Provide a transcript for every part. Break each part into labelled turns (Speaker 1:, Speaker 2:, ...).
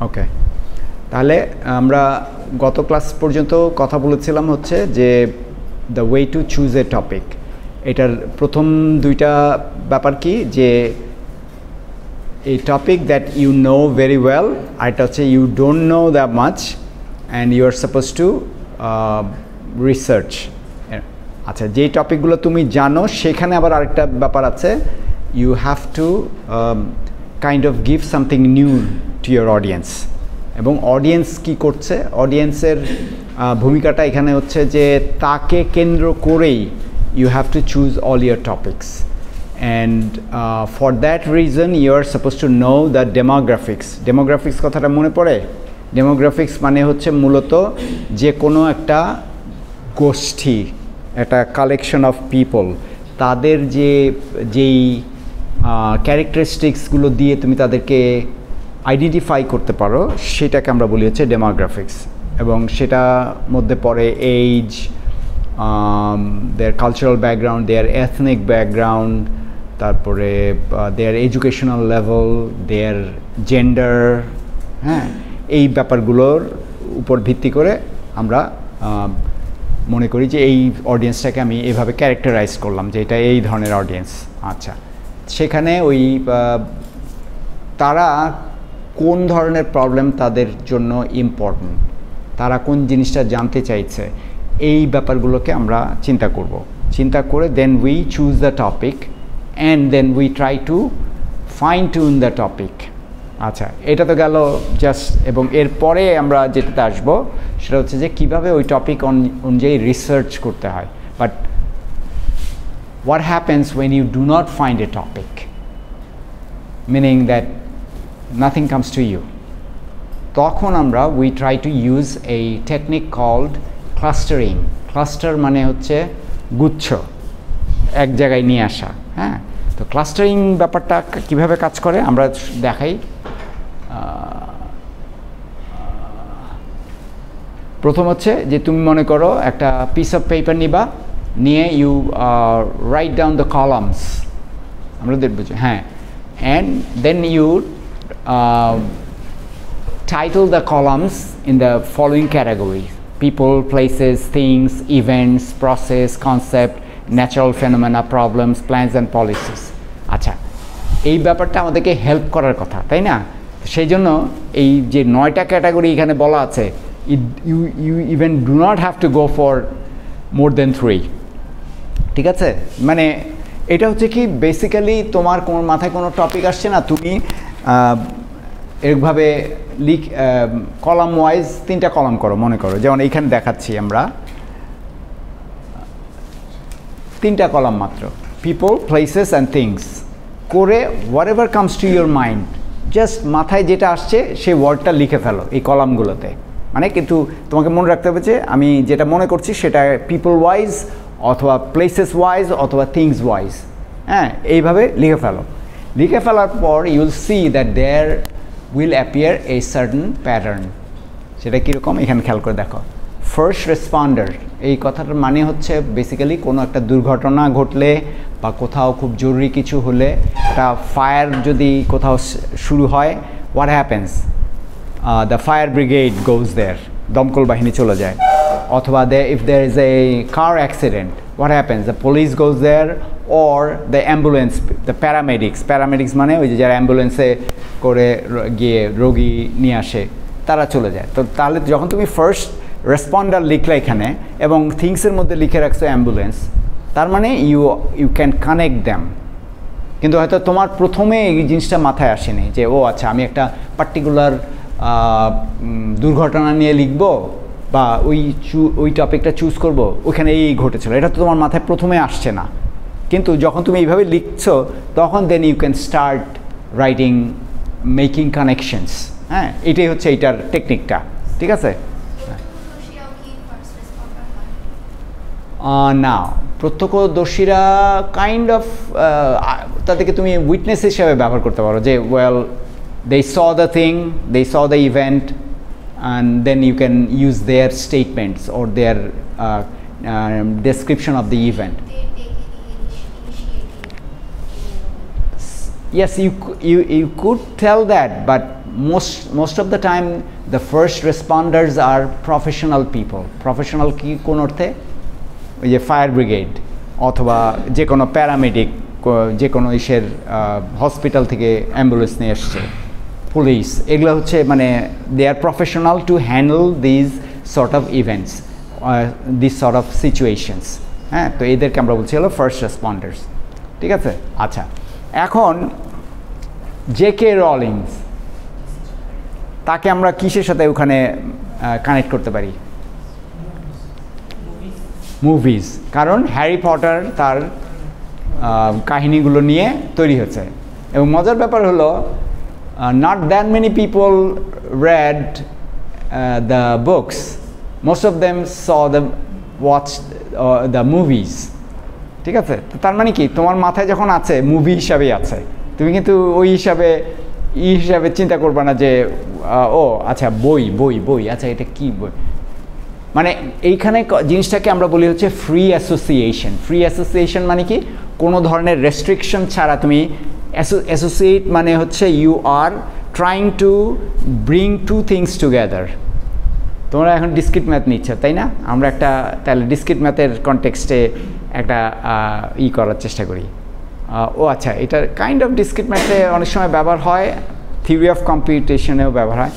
Speaker 1: ওকে, তাহলে আমরা গত ক্লাস পর্যন্ত কথা বলেছিলাম হচ্ছে যে the way to choose a topic. এটার প্রথম দুইটা ব্যাপার কি, যে a topic that you know very well, আর এটা হচ্ছে you don't know that much and you are supposed to research. আচ্ছা, যেই টপিকগুলো তুমি জানো সেখানে আবার আরেকটা ব্যাপার আছে, you have to kind of give something new to your audience. এবং অডিয়েন্স কি করছে, অডিয়েন্সের ভূমিকাটা এখানে হচ্ছে যে তাকে কেন্দ্র করেই you have to choose all your topics. And for that reason you are supposed to know the demographics. Demographics কথাটা মনে পড়ে? Demographics মানে হচ্ছে মূলত যে কোনো একটা গোষ্ঠী, একটা কালেকশন অফ পিপল, তাদের যেই ক্যারেক্টারিস্টিক্সগুলো দিয়ে তুমি তাদেরকে আইডেন্টিফাই করতে পারো সেটাকে আমরা বলি হচ্ছে ডেমোগ্রাফিক্স। এবং সেটা মধ্যে পড়ে এইজ, দেয়ার কালচারাল ব্যাকগ্রাউন্ড, দেয়ার এথনিক ব্যাকগ্রাউন্ড, তারপরে দেয়ার এডুকেশনাল লেভেল, দেয়ার জেন্ডার, হ্যাঁ, এই ব্যাপারগুলোর উপর ভিত্তি করে আমরা মনে করি যে এই অডিয়েন্সটাকে আমি এইভাবে ক্যারেক্টারাইজ করলাম যে এটা এই ধরনের অডিয়েন্স। আচ্ছা, সেখানে ওই তারা কোন ধরনের প্রবলেম তাদের জন্য ইম্পর্ট্যান্ট, তারা কোন জিনিসটা জানতে চাইছে, এই ব্যাপারগুলোকে আমরা চিন্তা করব। চিন্তা করে then we choose the topic and then we try to fine tune the topic. আচ্ছা, এটা তো গেল জাস্ট, এবং এরপরে আমরা যেটাতে আসবো সেটা হচ্ছে যে কীভাবে ওই টপিক অনুযায়ী রিসার্চ করতে হয়। But what happens when you do not find a topic, meaning that nothing comes to you? তখন আমরা we try to use a technique called clustering. Cluster মানে হচ্ছে গুচ্ছ, এক জায়গায় নিয়ে আসা। হ্যাঁ, তো ক্লাস্টারিং ব্যাপারটা কিভাবে কাজ করে আমরা দেখাই। প্রথম হচ্ছে যে তুমি মনে করো একটা পিস অফ পেপার নিবা, নিয়ে you write down the columns, আমরা দেখব যে হ্যাঁ, and then you title the columns in the following categories: people, places, things, events, process, concept, natural phenomena, problems, plans and policies. আচ্ছা, এই ব্যাপারটা আমাদেরকে হেল্প করার কথা, তাই না? সেই জন্য এই যে 9টা ক্যাটাগরি এখানে বলা আছে, you even do not have to go for more than 3. ঠিক আছে, মানে এটা হচ্ছে কি বেসিক্যালি তোমার কোনো মাথায় কোনো টপিক আসছে না, তুমি এরকমভাবে কলাম ওয়াইজ 3টা কলাম করো, মনে করো যেমন এইখানে দেখাচ্ছি আমরা 3টা কলাম মাত্র, পিপল, প্লেসেস অ্যান্ড থিংস করে what ever comes to your mind, just মাথায় যেটা আসছে সেই ওয়ার্ডটা লিখে ফেলো এই কলামগুলোতে। মানে কিন্তু তোমাকে মনে রাখতে হবে যে আমি যেটা মনে করছি সেটা পিপল ওয়াইজ অথবা প্লেসেস ওয়াইজ অথবা থিংস ওয়াইজ, হ্যাঁ, এইভাবে লিখে ফেলো। লিখে ফেলার পর you'll see that there will appear a certain pattern. সেটা কীরকম এখানে খেয়াল করে দেখো। ফার্স্ট রেসপন্ডার, এই কথাটার মানে হচ্ছে বেসিক্যালি কোনো একটা দুর্ঘটনা ঘটলে বা কোথাও খুব জরুরি কিছু হলে, একটা ফায়ার যদি কোথাও শুরু হয়, what happens, the fire brigade goes there, দমকল বাহিনী চলে যায়। অথবা if there is a car accident, what happens, the police goes there or the ambulance, the paramedics মানে ওই যে যারা অ্যাম্বুলেন্সে করে গিয়ে রোগী নিয়ে আসে তারা চলে যায়। তো তাহলে যখন তুমি ফার্স্ট রেসপন্ডার লিখলে এখানে এবং থিংসের মধ্যে লিখে রাখছো অ্যাম্বুলেন্স, তার মানে ইউ ক্যান কানেক্ট দ্যাম। কিন্তু হয়তো তোমার প্রথমে এই জিনিসটা মাথায় আসেনি যে ও আচ্ছা আমি একটা পার্টিকুলার দুর্ঘটনা নিয়ে লিখবো বা ওই টপিকটা চুজ করব, ওইখানে এই ঘটেছিল, এটা তো তোমার মাথায় প্রথমে আসছে না। কিন্তু যখন তুমি এইভাবে লিখছো তখন then you can start writing, making connections. হ্যাঁ, এটাই হচ্ছে এইটার টেকনিকটা, ঠিক আছে? না, প্রত্যক্ষদর্শীরা কাইন্ড অফ তাদেরকে তুমি উইটনেস হিসাবে ব্যবহার করতে পারো যে well they saw the thing, they saw the event, and then you can use their statements or their description of the event. Yes, you could tell that, but most of the time the first responders are professional people. Professional কি কোন অর্থে? ওই যে fire brigade অথবা যে কোনো paramedic, যে কোনো ইসের হসপিটাল থেকে অ্যাম্বুলেন্স নিয়ে এসছে, পুলিশ, এগুলো হচ্ছে মানে they are professional to handle these sort of events, this sort of situations. হ্যাঁ, তো এদেরকে আমরা বলছি হলো ফার্স্ট রেসপন্ডার্স। ঠিক আছে? আচ্ছা, এখন জে.কে. রলিংস, তাকে আমরা কিসের সাথে ওখানে কানেক্ট করতে পারি? মুভিজ, কারণ হ্যারি পটার তার কাহিনীগুলো নিয়ে তৈরি হয়েছে। এবং মজার ব্যাপার হলো not that many people read the books, most of them watched the movies. ঠিক আছে? তো তার মানে কি, তোমার মাথায় যখন আছে মুভি হিসাবেই আছে, তুমি কিন্তু ওই হিসাবে চিন্তা করবে না যে ও আচ্ছা বই বই বই, আচ্ছা এটা কি বই। মানে এইখানে জিনিসটাকে আমরা বলি হচ্ছে ফ্রি অ্যাসোসিয়েশন। ফ্রি অ্যাসোসিয়েশন মানে কি, কোনো ধরনের রেস্ট্রিকশন ছাড়া তুমি অ্যাসোসিয়েট, মানে হচ্ছে you are trying to bring two things together. তোমরা এখন ডিসক্রিট ম্যাথ নিচ্ছ, তাই না? আমরা একটা তাহলে ডিসক্রিট ম্যাথের কনটেক্সটে একটা করার চেষ্টা করি। ও আচ্ছা, এটা কাইন্ড অফ ডিসক্রিট ম্যাথে অনেক সময় ব্যবহার হয়, থিওরি অফ কম্পিউটেশনেও ব্যবহার হয়।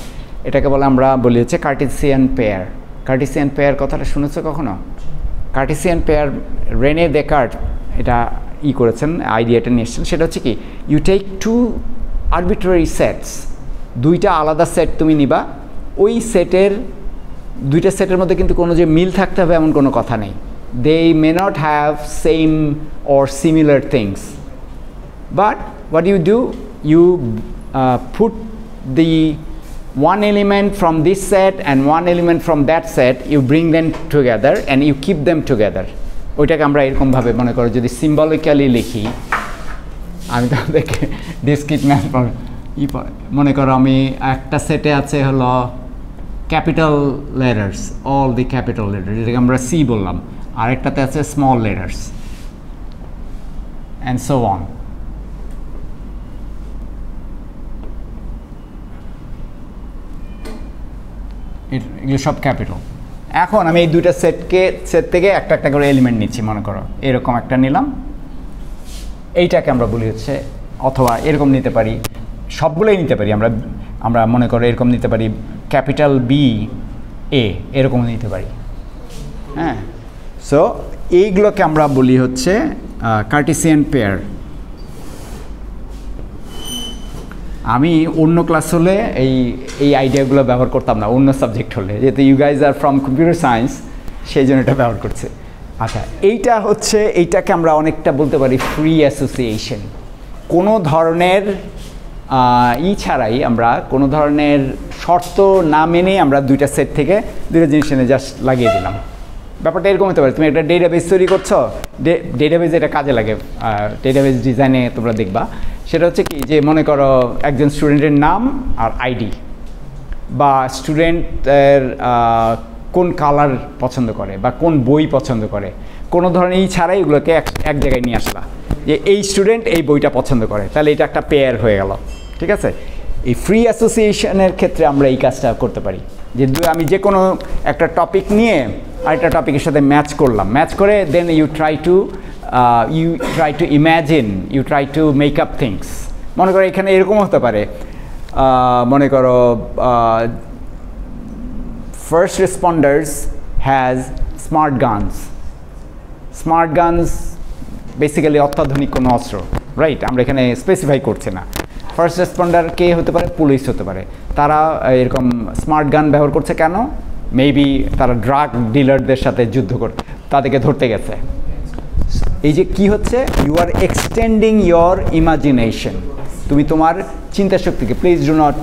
Speaker 1: এটাকে আমরা বলি হচ্ছে কার্টেসিয়ান পেয়ার। কার্টেসিয়ান পেয়ার কথাটা শুনেছো কখনো? কার্টেসিয়ান পেয়ার রেনে দেকার্ট এটা করেছেন, আইডিয়াটা নিয়ে এসেছেন। সেটা হচ্ছে কি, you take two arbitrary sets, দুইটা আলাদা সেট তুমি নিবা, ওই দুইটা সেটের মধ্যে কিন্তু কোনো যে মিল থাকতে হবে এমন কোনো কথা নেই। They may not have same or similar things, but what you do, you put the one element from this set and one element from that set, you bring them together and you keep them together. ওইটাকে আমরা এরকমভাবে মনে করো, যদি symbolically লিখি, আমি তোমাদেরকে discrete math মনে করো, আমি একটা সেটে আছে হলো capital letters, all the capital letters, যেটাকে আমরা সি বললাম, আর একটাতে আছে small letters and so on. এগুলো সব ক্যাপিটাল। এখন আমি এই দুইটা সেট থেকে একটা একটা করে এলিমেন্ট নিচ্ছি, মনে করো এরকম একটা নিলাম, এইটাকে আমরা বলি হচ্ছে, অথবা এরকম নিতে পারি, সবগুলোই নিতে পারি আমরা মনে করো এরকম নিতে পারি, ক্যাপিটাল বি এ, এরকম নিতে পারি। হ্যাঁ, সো এইগুলোকে আমরা বলি হচ্ছে কার্টেসিয়ান পেয়ার। আমি অন্য ক্লাস হলে এই আইডিয়াগুলো ব্যবহার করতাম না, অন্য সাবজেক্ট হলে, যেহেতু you guys are from computer science, সেই জন্য এটা ব্যবহার করছে। আচ্ছা, এইটাকে আমরা অনেকটা বলতে পারি ফ্রি অ্যাসোসিয়েশন। কোনো ধরনের ছাড়াই, আমরা কোনো ধরনের শর্ত না মেনে আমরা দুইটা সেট থেকে দুইটা জিনিস এনে জাস্ট লাগিয়ে দিলাম। ব্যাপারটা এরকম হতে পারে, তুমি একটা ডেটাবেস তৈরি করছো, ডেটাবেস এটা কাজে লাগে, ডেটাবেস ডিজাইনে তোমরা দেখবা। সেটা হচ্ছে কি, যে মনে করো একজন স্টুডেন্টের নাম আর আইডি, বা স্টুডেন্টের কোন কালার পছন্দ করে বা কোন বই পছন্দ করে, কোনো ধরনের ছাড়াই এগুলোকে এক জায়গায় নিয়ে আসলা, যে এই স্টুডেন্ট এই বইটা পছন্দ করে, তাহলে এটা একটা পেয়ার হয়ে গেল। ঠিক আছে? এই ফ্রি অ্যাসোসিয়েশনের ক্ষেত্রে আমরা এই কাজটা করতে পারি, যে আমি যে কোনো একটা টপিক নিয়ে আরেকটা টপিকের সাথে ম্যাচ করলাম, ম্যাচ করে then you try to imagine, you try to make up things. মনে করো এখানে এরকম হতে পারে, মনে করো first responders has smart guns basically অত্যাধুনিক কোনো অস্ত্র, রাইট? আমরা এখানে স্পেসিফাই করছি না। ফার্স্ট রেসপন্ডার কে হতে পারে? পুলিশ হতে পারে। তারা এরকম স্মার্ট গান ব্যবহার করছে কেন? মেবি তারা ড্রাগ ডিলারদের সাথে যুদ্ধ করতে, তাদেরকে ধরতে গেছে। এই যে কি হচ্ছে, you are extending your imagination, তুমি তোমার চিন্তা শক্তিকে, প্লিজ ডু নট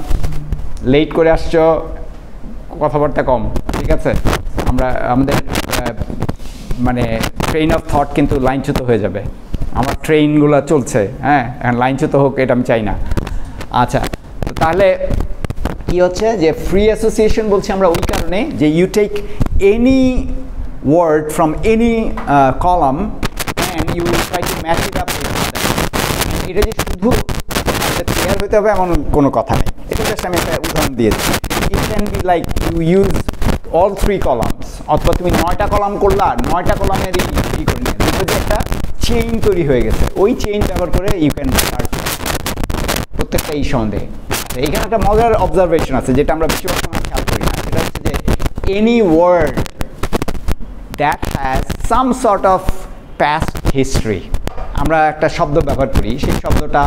Speaker 1: লেট করে আসছো, কথাবার্তা কম, ঠিক আছে? আমাদের মানে ট্রেন অফ থট কিন্তু লাইনচ্যুত হয়ে যাবে। আমার ট্রেনগুলো চলছে, হ্যাঁ, এখন লাইনচ্যুত হোক এটা আমি চাই না। আচ্ছা, তাহলে কি হচ্ছে, যে ফ্রি অ্যাসোসিয়েশন বলছি আমরা ওই কারণে যে you take any word from any column and you try to match it up. এটা যে শুধু পেয়ার হতে হবে এমন কোনো কথা নেই, এটা জাস্ট আমি একটা উদাহরণ দিয়েছি। It can be like you use all 3 columns, অথবা তুমি 9টা কলাম করলা, 9টা কলামেরই কী করে নিয়ে দেখবে যে একটা চেইন তৈরি হয়ে গেছে। ওই চেইন ব্যবহার করে ইউ ক্যান স্টার্ট প্রত্যেকটা এই সন্দেহে। এইখানে একটা মজার অবজারভেশন আছে যেটা আমরা বেশিরভাগ সময় খেয়াল করি না, সেটা হচ্ছে যে any word that has some sort of past history, আমরা একটা শব্দ ব্যবহার করি, সেই শব্দটা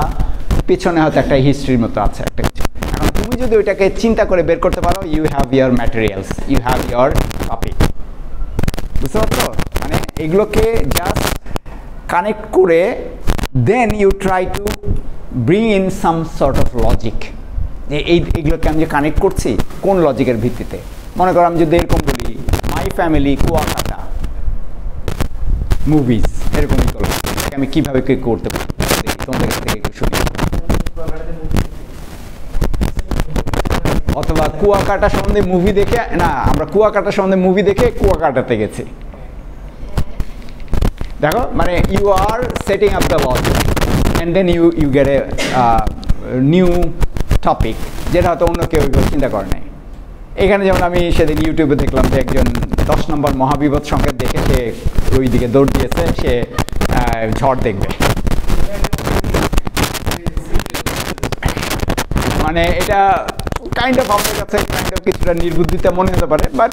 Speaker 1: পেছনে হয়তো একটা হিস্ট্রির মতো আছে একটা কিছু। এখন তুমি যদি ওইটাকে চিন্তা করে বের করতে পারো, you have your materials, you have your topic. বুঝতে পারছো? মানে এগুলোকে জাস্ট কানেক্ট করে then you try to bring in some sort of logic. এইগুলোকে আমি যে কানেক্ট করছি কোন লজিকের ভিত্তিতে, মনে করো আমি যদি এরকম বলি মাই ফ্যামিলি কুয়াকাটা মুভিজ, এরকমই করো, আমি কীভাবে কে করতে পারি তোমাদের কাছ থেকে একটু শুনি। অথবা কুয়াকাটা সম্বন্ধে মুভি দেখে, না আমরা কুয়াকাটা সম্বন্ধে মুভি দেখে কুয়াকাটাতে গেছি। দেখো, মানে you are setting up the logic and then you get a new topic, যেটা হয়তো অন্য কেউ চিন্তা করে নাই। এখানে যেমন আমি সেদিন ইউটিউবে দেখলাম যে একজন 10 নম্বর মহাবিপদ সংকেত দেখে সে ওই দিকে দৌড় দিয়েছে, সে ঝড় দেখবে। মানে এটা কাইন্ড অফ আমাদের কাছে কাইন্ড অফ কিছুটা নির্বুদ্ধিতা মনে হতে পারে, but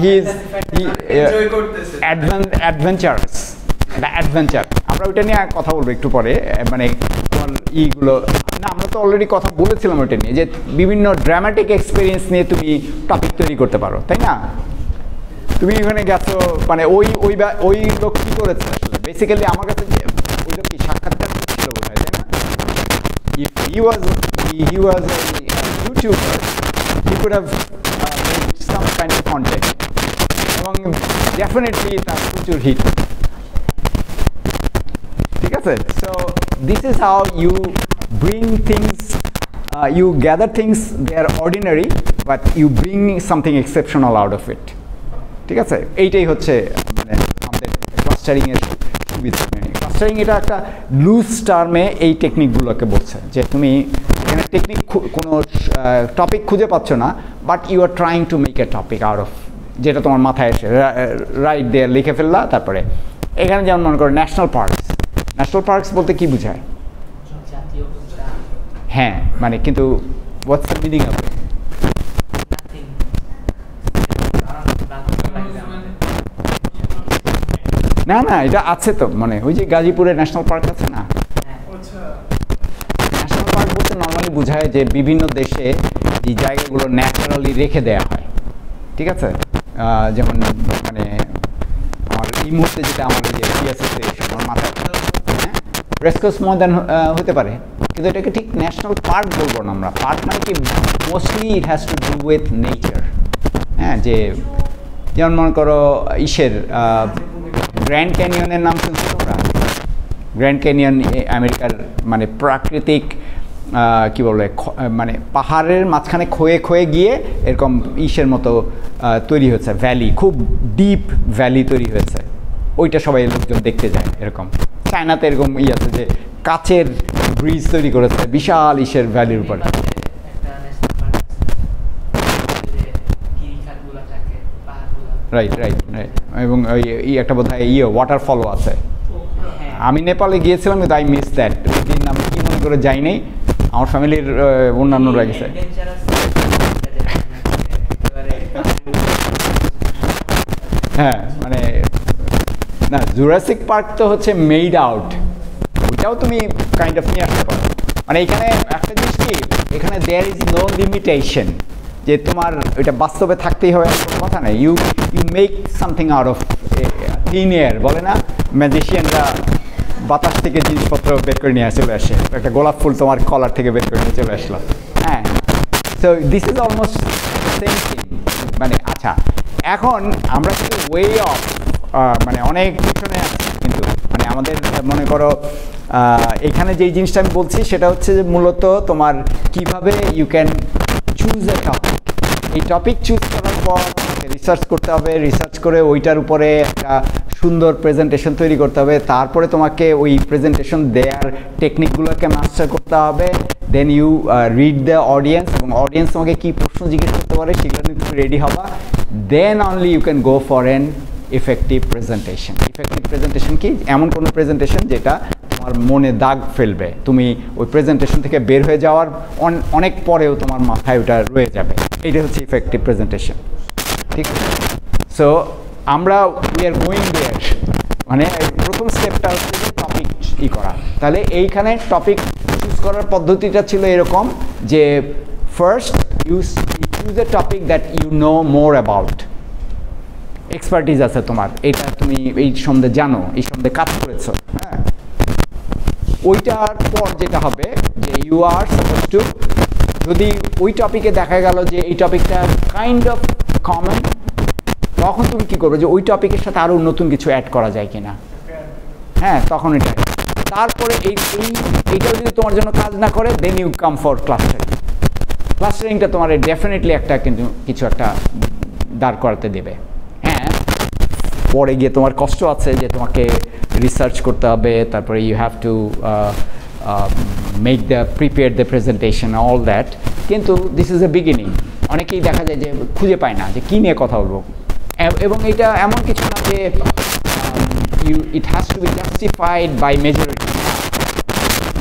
Speaker 1: he is adventurous, adventure. আমরা ওইটা নিয়ে কথা বলবো একটু পরে, মানে তোমার ইগুলো না, আমরা তো অলরেডি কথা বলেছিলাম ওইটা নিয়ে, যে বিভিন্ন ড্রামাটিক এক্সপিরিয়েন্স নিয়ে তুমি টপিক তৈরি করতে পারো, তাই না? তুমি এখানে গেছো, মানে ওই লোক কী করেছে আসলে বেসিক্যালি আমার কাছে, যে ওই লোক কি সাক্ষাৎকার ছিল বোধ হয়, তাই না? If he was a YouTuber, he could have made some kind of content, এবং definitely তার প্রচুর হিট। ঠিক আছে? So this is how you bring things, you gather things they are ordinary, but you bring something exceptional out of it. ঠিক আছে? এইটাই হচ্ছে মানে আমাদের ক্লাস্টারিংয়ের সুবিধা। ক্লাস্টারিং এটা একটা লুজ টার্মে এই টেকনিকগুলোকে বলছে, যে তুমি এখানে টেকনিক কোনো টপিক খুঁজে পাচ্ছ না, but you are trying to make a topic out of যেটা তোমার মাথায় এসে রাইট দেয়ার লিখে ফেললা। তারপরে এখানে যেমন মনে করো ন্যাশনাল পার্কস, ন্যাশনাল পার্কস বলতে কি বোঝায়? হ্যাঁ, মানে কিন্তু what's the meaning of it? না না, এটা আছে তো, মানে ওই যে গাজীপুরে ন্যাশনাল পার্ক আছে না, ন্যাশনাল পার্ক বলতে নর্মালি বোঝায় যে বিভিন্ন দেশে যে জায়গাগুলো ন্যাচারালি রেখে দেওয়া হয়। ঠিক আছে? যেমন মানে আমার এই মুহূর্তে যেটা আমার যে আমার মাথায়, হ্যাঁ, রেসকোর্স ময়দান হতে পারে, কিন্তু এটাকে ঠিক ন্যাশনাল পার্ক বলবো না আমরা। পার্ক মানে কি, mostly it has to do with nature. হ্যাঁ, যে যেমন মনে করো ইসের গ্র্যান্ড ক্যানিয়নের নাম শুনছো তোমরা? গ্র্যান্ড ক্যানিয়ন আমেরিকার মানে প্রাকৃতিক কী বলে, মানে পাহাড়ের মাঝখানে ক্ষয়ে ক্ষয়ে গিয়ে এরকম ইসের মতো তৈরি হয়েছে, ভ্যালি, খুব ডিপ ভ্যালি তৈরি হয়েছে। ওইটা সবাই লোকজন দেখতে যায়। এরকম চায়নাতে এরকম আছে যে কাচের ব্রিজ তৈরি করেছে বিশাল ইসের ভ্যালির উপরে। Right right right. এবং ওই একটা বোধ হয় ওয়াটারফলও আছে। আমি নেপালে গিয়েছিলাম, কিন্তু আই মিস দ্যাট। ওই দিন আমি কী মনে করে যাই নাই, আমার ফ্যামিলির অন্যান্যরা গেছে। হ্যাঁ, মানে না, জুরাসিক পার্ক তো হচ্ছে মেড আউট, ওইটাও তুমি কাইন্ড অফ নিয়ে আসতে পারো। মানে এখানে একটা জিনিস কি, এখানে দেয়ার ইজ নো লিমিটেশন যে তোমার ওইটা বাস্তবে থাকতেই হবে, কোনো কথা নেই। You make something out of thin air, বলে না ম্যাজিশিয়ানরা বাতাস থেকে জিনিসপত্র বের করে নিয়ে চলে আসে, একটা গোলাপ ফুল তোমার কলার থেকে বের করে নিয়ে চলে আসলো। হ্যাঁ, so this is almost same thing. মানে আচ্ছা, এখন আমরা কিন্তু ওয়ে অফ মানে অনেক পিছনে আছি, কিন্তু মানে আমাদের মনে করো এখানে যেই জিনিসটা আমি বলছি সেটা হচ্ছে যে মূলত তোমার কিভাবে you can choose a topic. এই টপিক চুজ করার পর রিসার্চ করতে হবে, রিসার্চ করে ওইটার উপরে একটা সুন্দর প্রেজেন্টেশন তৈরি করতে হবে, তারপরে তোমাকে ওই প্রেজেন্টেশন দেওয়ার টেকনিকগুলোকে মাস্টার করতে হবে, then you read the audience, এবং অডিয়েন্স তোমাকে কী প্রশ্ন জিজ্ঞেস করতে পারে সেগুলো নিয়ে তুমি রেডি হবা, then only you can go for an effective presentation. Effective presentation কি? এমন কোনো প্রেজেন্টেশন যেটা তোমার মনে দাগ ফেলবে, তুমি ওই প্রেজেন্টেশন থেকে বের হয়ে যাওয়ার অনেক পরেও তোমার মাথায় ওটা রয়ে যাবে, এইটা হচ্ছে ইফেক্টিভ প্রেজেন্টেশন। ঠিক আছে? সো আমরা উই আর গোয়িং দেয়ার, মানে প্রথম স্টেপটা হচ্ছে যে টপিক করা। তাহলে এইখানে টপিক চুজ করার পদ্ধতিটা ছিল এরকম যে first you choose a topic that you know more about, expertise আছে তোমার, এটা তুমি এই সম্বন্ধে জানো, এই সম্বন্ধে কাজ করেছো। হ্যাঁ, ওইটার পর যেটা হবে যে ইউ আর সাপোজ টু, যদি ওই টপিকে দেখা গেল যে এই টপিকটা কাইন্ড অফ কমন, তখন তুমি কী করবে যে ওই টপিকের সাথে আরও নতুন কিছু অ্যাড করা যায় কিনা। হ্যাঁ, তখন এটা। তারপরে এইটাও যদি তোমার জন্য কাজ না করে, then you come for clustering. ক্লাস্টারিংটা তোমার ডেফিনেটলি একটা কিন্তু কিছু একটা দাঁড় করাতে দেবে। হ্যাঁ, পরে গিয়ে তোমার কষ্ট আছে যে তোমাকে রিসার্চ করতে হবে, তারপরে you have to make the prepare the presentation all that, কিন্তু দিস ইজ এ বিগিনিং। অনেকেই দেখা যায় যে খুঁজে পায় না যে কী নিয়ে কথা বলবো, এবং এটা এমন কিছু না যে it has to be justified by majority.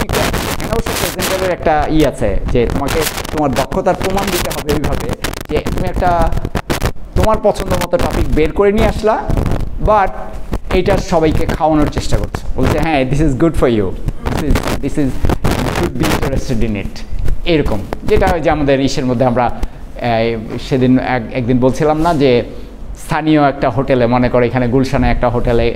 Speaker 1: এখানে অবশ্য প্রেজেন্টারের একটা আছে যে তোমাকে তোমার দক্ষতার প্রমাণ দিতে হবে এইভাবে যে তুমি একটা তোমার পছন্দ মতো টপিক বের করে নিয়ে আসলা, বাট এইটা সবাইকে খাওয়ানোর চেষ্টা করছো, বলছে হ্যাঁ this is good for you, this is should be interested in it, এরকম। যেটা হয় যে আমাদের ইসের মধ্যে আমরা সেদিন একদিন বলছিলাম না যে স্থানীয় একটা হোটেলে, মনে করো এখানে গুলশানে একটা হোটেলে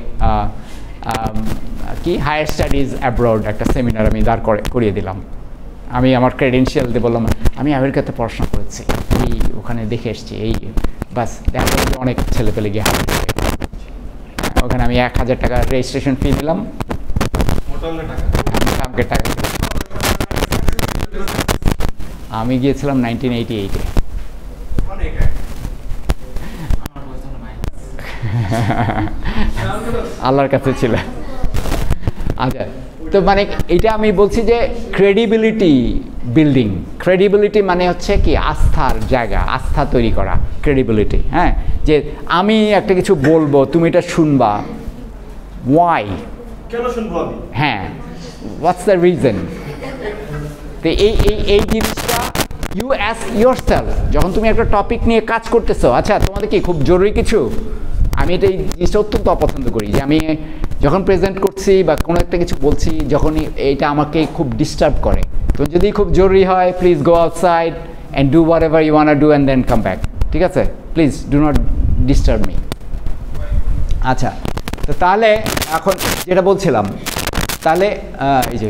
Speaker 1: কি হায়ার স্টাডিজ অ্যাব্রড একটা সেমিনার আমি দাঁড় করিয়ে দিলাম। আমি আমার ক্রেডেনশিয়াল দিয়ে বললাম আমি আমেরিকাতে পড়াশোনা করেছি, এই ওখানে দেখে এসছি, এই বাস দেখা গেল অনেক ছেলে পেলে গিয়ে হাজির হবে। ওখানে আমি 1000 টাকা রেজিস্ট্রেশন ফি দিলাম, টাকা। আমি গিয়েছিলাম 1988-এ। আল্লাহর কাছে ছিল। আচ্ছা, তো মানে এটা আমি বলছি যে ক্রেডিবিলিটি বিল্ডিং। ক্রেডিবিলিটি মানে হচ্ছে কি আস্থার জায়গা, আস্থা তৈরি করা, ক্রেডিবিলিটি। হ্যাঁ, যে আমি একটা কিছু বলবো, তুমি এটা শুনবা, ওয়াই,
Speaker 2: কেন শুনবো আমি?
Speaker 1: হ্যাঁ, হোয়াটস দ্য রিজন। তো এই জিনিসটা ইউ অ্যাস্ক ইয়োরসেলফ যখন তুমি একটা টপিক নিয়ে কাজ করতেছো। আচ্ছা, তোমাদের কি খুব জরুরি কিছু? আমি এটা এই জিনিসটা অত্যন্ত অপছন্দ করি যে আমি যখন প্রেজেন্ট করছি বা কোনো একটা কিছু বলছি, যখন এইটা আমাকে খুব ডিস্টার্ব করে, তো যদি খুব জরুরি হয় please go outside and do whatever you want to do and then come back. ঠিক আছে, please do not disturb me. আচ্ছা, তো তাহলে এখন যেটা বলছিলাম, তাহলে এই যে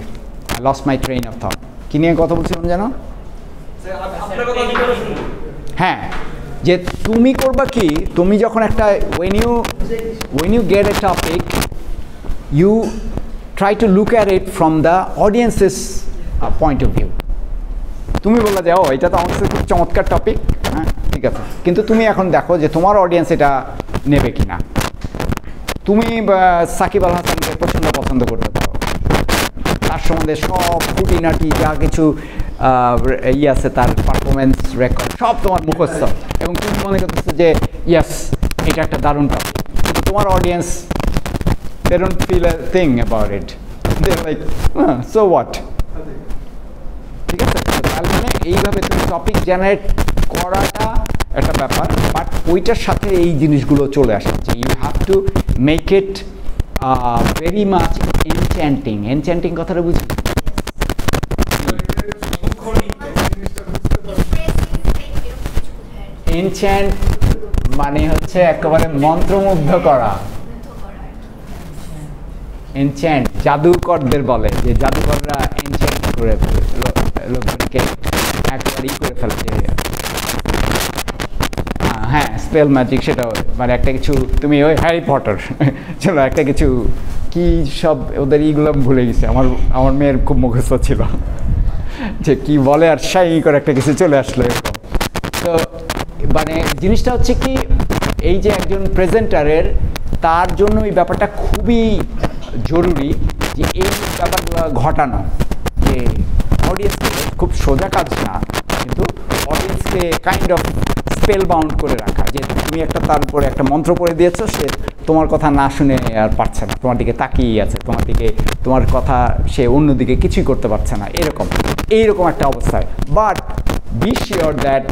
Speaker 1: lost my train of thought, কী নিয়ে কথা বলছিলাম জানো? হ্যাঁ, যে তুমি করবা কি, তুমি যখন একটা when you get a topic you try to look at it from the audience's point of view. তুমি বললা যে ও এটা তো আমার খুব চমৎকার টপিক, হ্যাঁ ঠিক আছে, কিন্তু তুমি এখন দেখো যে তোমার অডিয়েন্স এটা নেবে কিনা। তুমি সাকিব আল হাসানকে প্রচণ্ড পছন্দ করতে পারো, তার সম্বন্ধে সব খুঁটিনাটি যা কিছু আছে, তার পারফরমেন্স রেকর্ড সব তোমার মুখস্থ, এবং তুমি মনে করতেছো যে ইয়াস এটা একটা দারুণ টপিক, কিন্তু তোমার audience they don't feel a thing about it, they're like so what. ঠিক আছে, তার মানে এইভাবে তুমি টপিক জেনারেট করাটা একটা ব্যাপার, বাট ওইটার সাথে এই জিনিসগুলো চলে আসে যে you have to make it very much enchanting. Enchanting কথাটা বুঝি? এনচ্যান্ট মানে হচ্ছে একেবারে মন্ত্রমুগ্ধ করা। এনচ্যান্ট জাদুকরদের বলে যে জাদুকররা এনচ্যান্ট করে লোকজনকে একেবারে করে ফেলে। হ্যাঁ, স্পেল ম্যাজিক, সেটা মানে একটা কিছু তুমি ওই হ্যারি পটার চলো একটা কিছু কি সব ওদের এইগুলো ভুলে গেছে। আমার মেয়ের খুব মুখস্থ ছিল যে কি বলে আর সাই করে একটা কিছু চলে আসলো এরকম। তো মানে জিনিসটা হচ্ছে কি, এই যে একজন প্রেজেন্টারের, তার জন্য এই ব্যাপারটা খুবই জরুরি যে এই ব্যাপারগুলো ঘটানো, যে অডিয়েন্সকে, খুব সোজা কাজ না, কিন্তু অডিয়েন্সকে কাইন্ড অফ স্পেল বাউন্ড করে রাখা, যে তুমি একটা তার উপরে একটা মন্ত্র পড়ে দিয়েছো, সে তোমার কথা না শুনে আর পারছে না, তোমার দিকে তাকিয়েই আছে, তোমার কথা সে অন্যদিকে কিছুই করতে পারছে না, এইরকম একটা অবস্থায়। বাট বি শিওর দ্যাট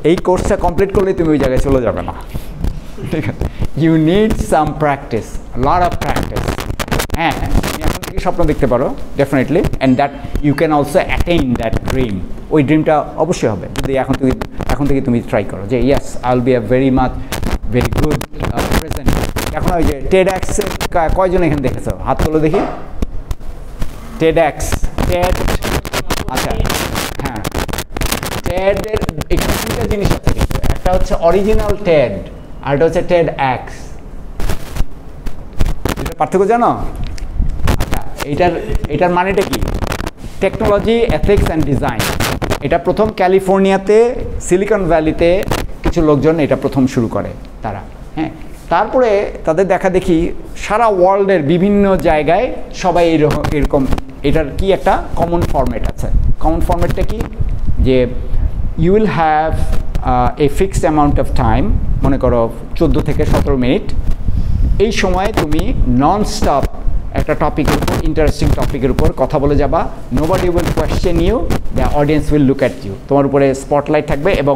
Speaker 1: এই কোর্সটা কমপ্লিট করলে তুমি ওই জায়গায় চলে যাবে না, ঠিক আছে? You need some practice, lot of practice. হ্যাঁ, তুমি এখন থেকে স্বপ্ন দেখতে পারো definitely, and that you can also attain that dream. ওই ড্রিমটা অবশ্যই হবে যদি এখন থেকে তুমি ট্রাই করো যে yes I will be a very good presenter. এখন ওই যে TEDx কয়জন এখানে দেখেছো? হাত তোলো দেখি। TED, আচ্ছা হ্যাঁ, TED-এর এখানে দুটো জিনিস আছে কিন্তু, একটা হচ্ছে অরিজিনাল TED আর একটা হচ্ছে TEDx। এটা পার্থক্য জানো? আচ্ছা, এটার মানেটা কি? Technology, ethics and design. এটা প্রথম ক্যালিফোর্নিয়াতে, সিলিকন ভ্যালিতে কিছু লোকজন এটা প্রথম শুরু করে তারা, হ্যাঁ। তারপরে তাদের দেখা দেখি সারা ওয়ার্ল্ডের বিভিন্ন জায়গায় সবাই এরকম, এটার কি একটা কমন ফরম্যাট আছে। কমন ফরম্যাটটা কি? যে you will have a fixed amount of time, মনে করো 14 থেকে 17 মিনিট। এই সময় তুমি নন স্টপ একটা টপিকের উপর, ইন্টারেস্টিং টপিকের উপর কথা বলে যাবা। Nobody will question you, the audience will look at you. তোমার উপরে স্পটলাইট থাকবে এবং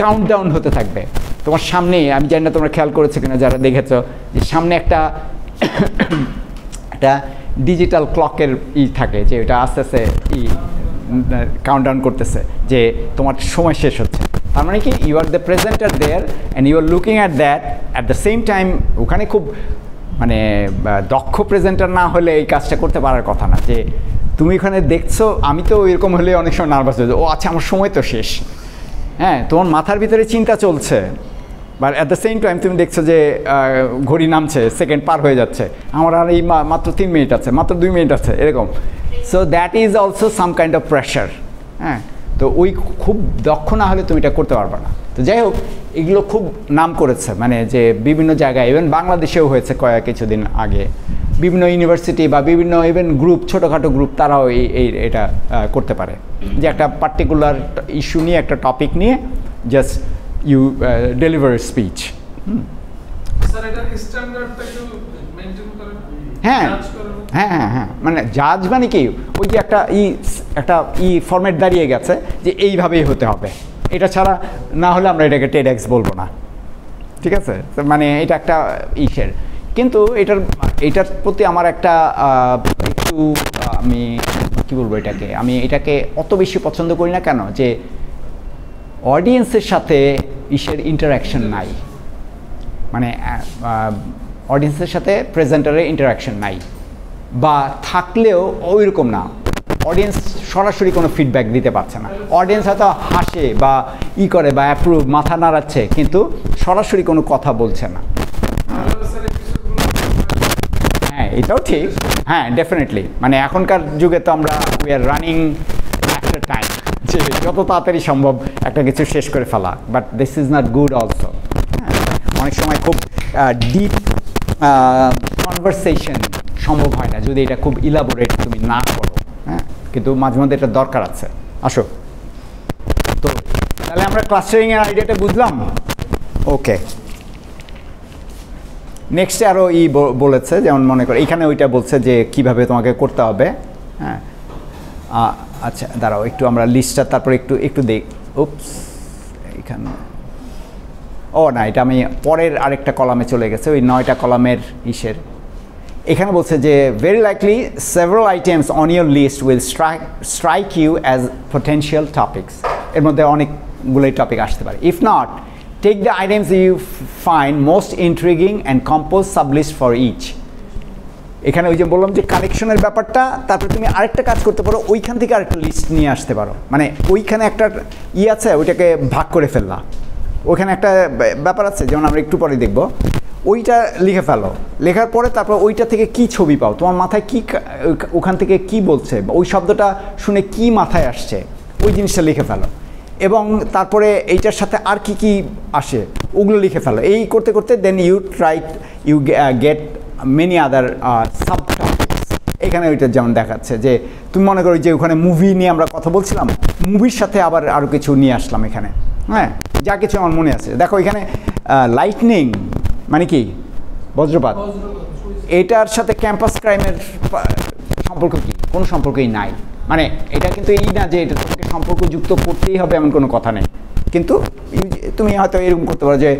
Speaker 1: কাউন্টডাউন হতে থাকবে তোমার সামনে। আমি জানি না তোমরা খেয়াল করেছো কিনা, যারা দেখেছো, যে সামনে একটা ডিজিটাল ক্লকের থাকে, যে এটা আস্তে আস্তে কাউন্টডাউন করতেছে যে তোমার সময় শেষ হচ্ছে। তার মানে কি, you are the presenter there and you are looking at that. At the same time ওখানে খুব মানে দক্ষ প্রেজেন্টার না হলে এই কাজটা করতে পারার কথা না, যে তুমি এখানে দেখছো। আমি তো এরকম হলে অনেক সময় নার্ভাস হয়ে যাই, ও আচ্ছা আমার সময় তো শেষ, হ্যাঁ। তোমার মাথার ভিতরে চিন্তা চলছে, but at the same time তুমি দেখছো যে ঘড়ি নামছে, সেকেন্ড পার হয়ে যাচ্ছে, আমার আর এই মাত্র 3 মিনিট আছে, মাত্র 2 মিনিট আছে, এরকম। So that is also some kind of pressure, হ্যাঁ। তো ওই খুব দক্ষ না হলে তুমি এটা করতে পারবে না। তো যাই হোক, এগুলো খুব নাম করেছে, মানে যে বিভিন্ন জায়গায়, ইভেন বাংলাদেশেও হয়েছে কিছুদিন আগে, বিভিন্ন ইউনিভার্সিটি বা বিভিন্ন ইভেন গ্রুপ, ছোটোখাটো গ্রুপ, তারাও এটা করতে পারে, যে একটা পার্টিকুলার ইস্যু নিয়ে, একটা টপিক নিয়ে জাস্ট ইউ ডেলিভার স্পিচ। হ্যাঁ হ্যাঁ হ্যাঁ হ্যাঁ, মানে জাজ মানে কি, ওই যে একটা ফরম্যাট দাঁড়িয়ে গেছে যে এইভাবেই হতে হবে, এটা ছাড়া না হলে আমরা এটাকে TEDx বলবো না, ঠিক আছে? মানে এটা একটা ইসের, কিন্তু এটার প্রতি আমার একটা একটু আমি কী বলবো, আমি এটাকে অত বেশি পছন্দ করি না। কেন? যে অডিয়েন্সের সাথে ইন্টারাকশন নাই, মানে অডিয়েন্সের সাথে প্রেজেন্টারের ইন্টারাকশন নাই, বা থাকলেও ওই রকম না। অডিয়েন্স সরাসরি কোনো ফিডব্যাক দিতে পারছে না। অডিয়েন্স হয়তো হাসে বা করে বা অ্যাপ্রুভ, মাথা নাড়াচ্ছে, কিন্তু সরাসরি কোনো কথা বলছে না। হ্যাঁ, এটাও ঠিক, হ্যাঁ ডেফিনেটলি। মানে এখনকার যুগে তো আমরা we are running after time, যে যত তাড়াতাড়ি সম্ভব একটা কিছু শেষ করে ফেলা, but this is not good also. অনেক সময় খুব ডিপ কনভারসেশন সম্ভব হয় না যদি এটা খুব ইলাবোরেট তুমি না করো, হ্যাঁ। কিন্তু মাঝে মধ্যে এটা দরকার আছে। আসো, তো তাহলে আমরা ক্লাস্টারিংয়ের আইডিয়াটা বুঝলাম। ওকে, নেক্সটে আরও বলেছে, যেমন মনে করো এখানে ওইটা বলছে যে কিভাবে তোমাকে করতে হবে, হ্যাঁ। আচ্ছা দাঁড়াও, একটু আমরা লিস্টটা তারপরে একটু দেখ। উপস, এখানে না, এটা আমি পরের আরেকটা কলামে চলে গেছে, ওই 9টা কলামের এখানে বলছে যে very likely several items on your list will strike you as potential topics. এর মধ্যে অনেকগুলোই টপিক আসতে পারে। If not, take the items you find most intriguing and compose sublist for each. এখানে ওই যে বললাম যে কালেকশনের ব্যাপারটা, তারপরে তুমি আরেকটা কাজ করতে পারো, ওইখান থেকে আরেকটা লিস্ট নিয়ে আসতে পারো। মানে ওইখানে একটা আছে, ওইটাকে ভাগ করে ফেললা, ওইখানে একটা ব্যাপার আছে, যেমন আমরা একটু পরে দেখব, ওইটা লিখে ফেলো। লেখার পরে তারপর ওইটা থেকে কি ছবি পাও, তোমার মাথায় কি, ওখান থেকে কি বলছে, ওই শব্দটা শুনে কি মাথায় আসছে, ওই জিনিসটা লিখে ফেলো। এবং তারপরে এইটার সাথে আর কি কি আসে ওগুলো লিখে ফেলো। এই করতে করতে then you get many other subtopics. এখানে ওইটা যেমন দেখাচ্ছে যে তুমি মনে করো যে ওখানে মুভি নিয়ে আমরা কথা বলছিলাম, মুভির সাথে আবার আরও কিছু নিয়ে আসলাম এখানে, হ্যাঁ, যা কিছু আমার মনে আছে। দেখো এখানে লাইটনিং মানে কি, বজ্রপাত, এটার সাথে ক্যাম্পাস ক্রাইমের সম্পর্ক কি? কোনো সম্পর্কই নাই। মানে এটা কিন্তু এই না যে এটা তোমাকে সম্পর্কযুক্ত করতেই হবে এমন কোনো কথা নেই, কিন্তু তুমি হয়তো এরকম করতে পারো যে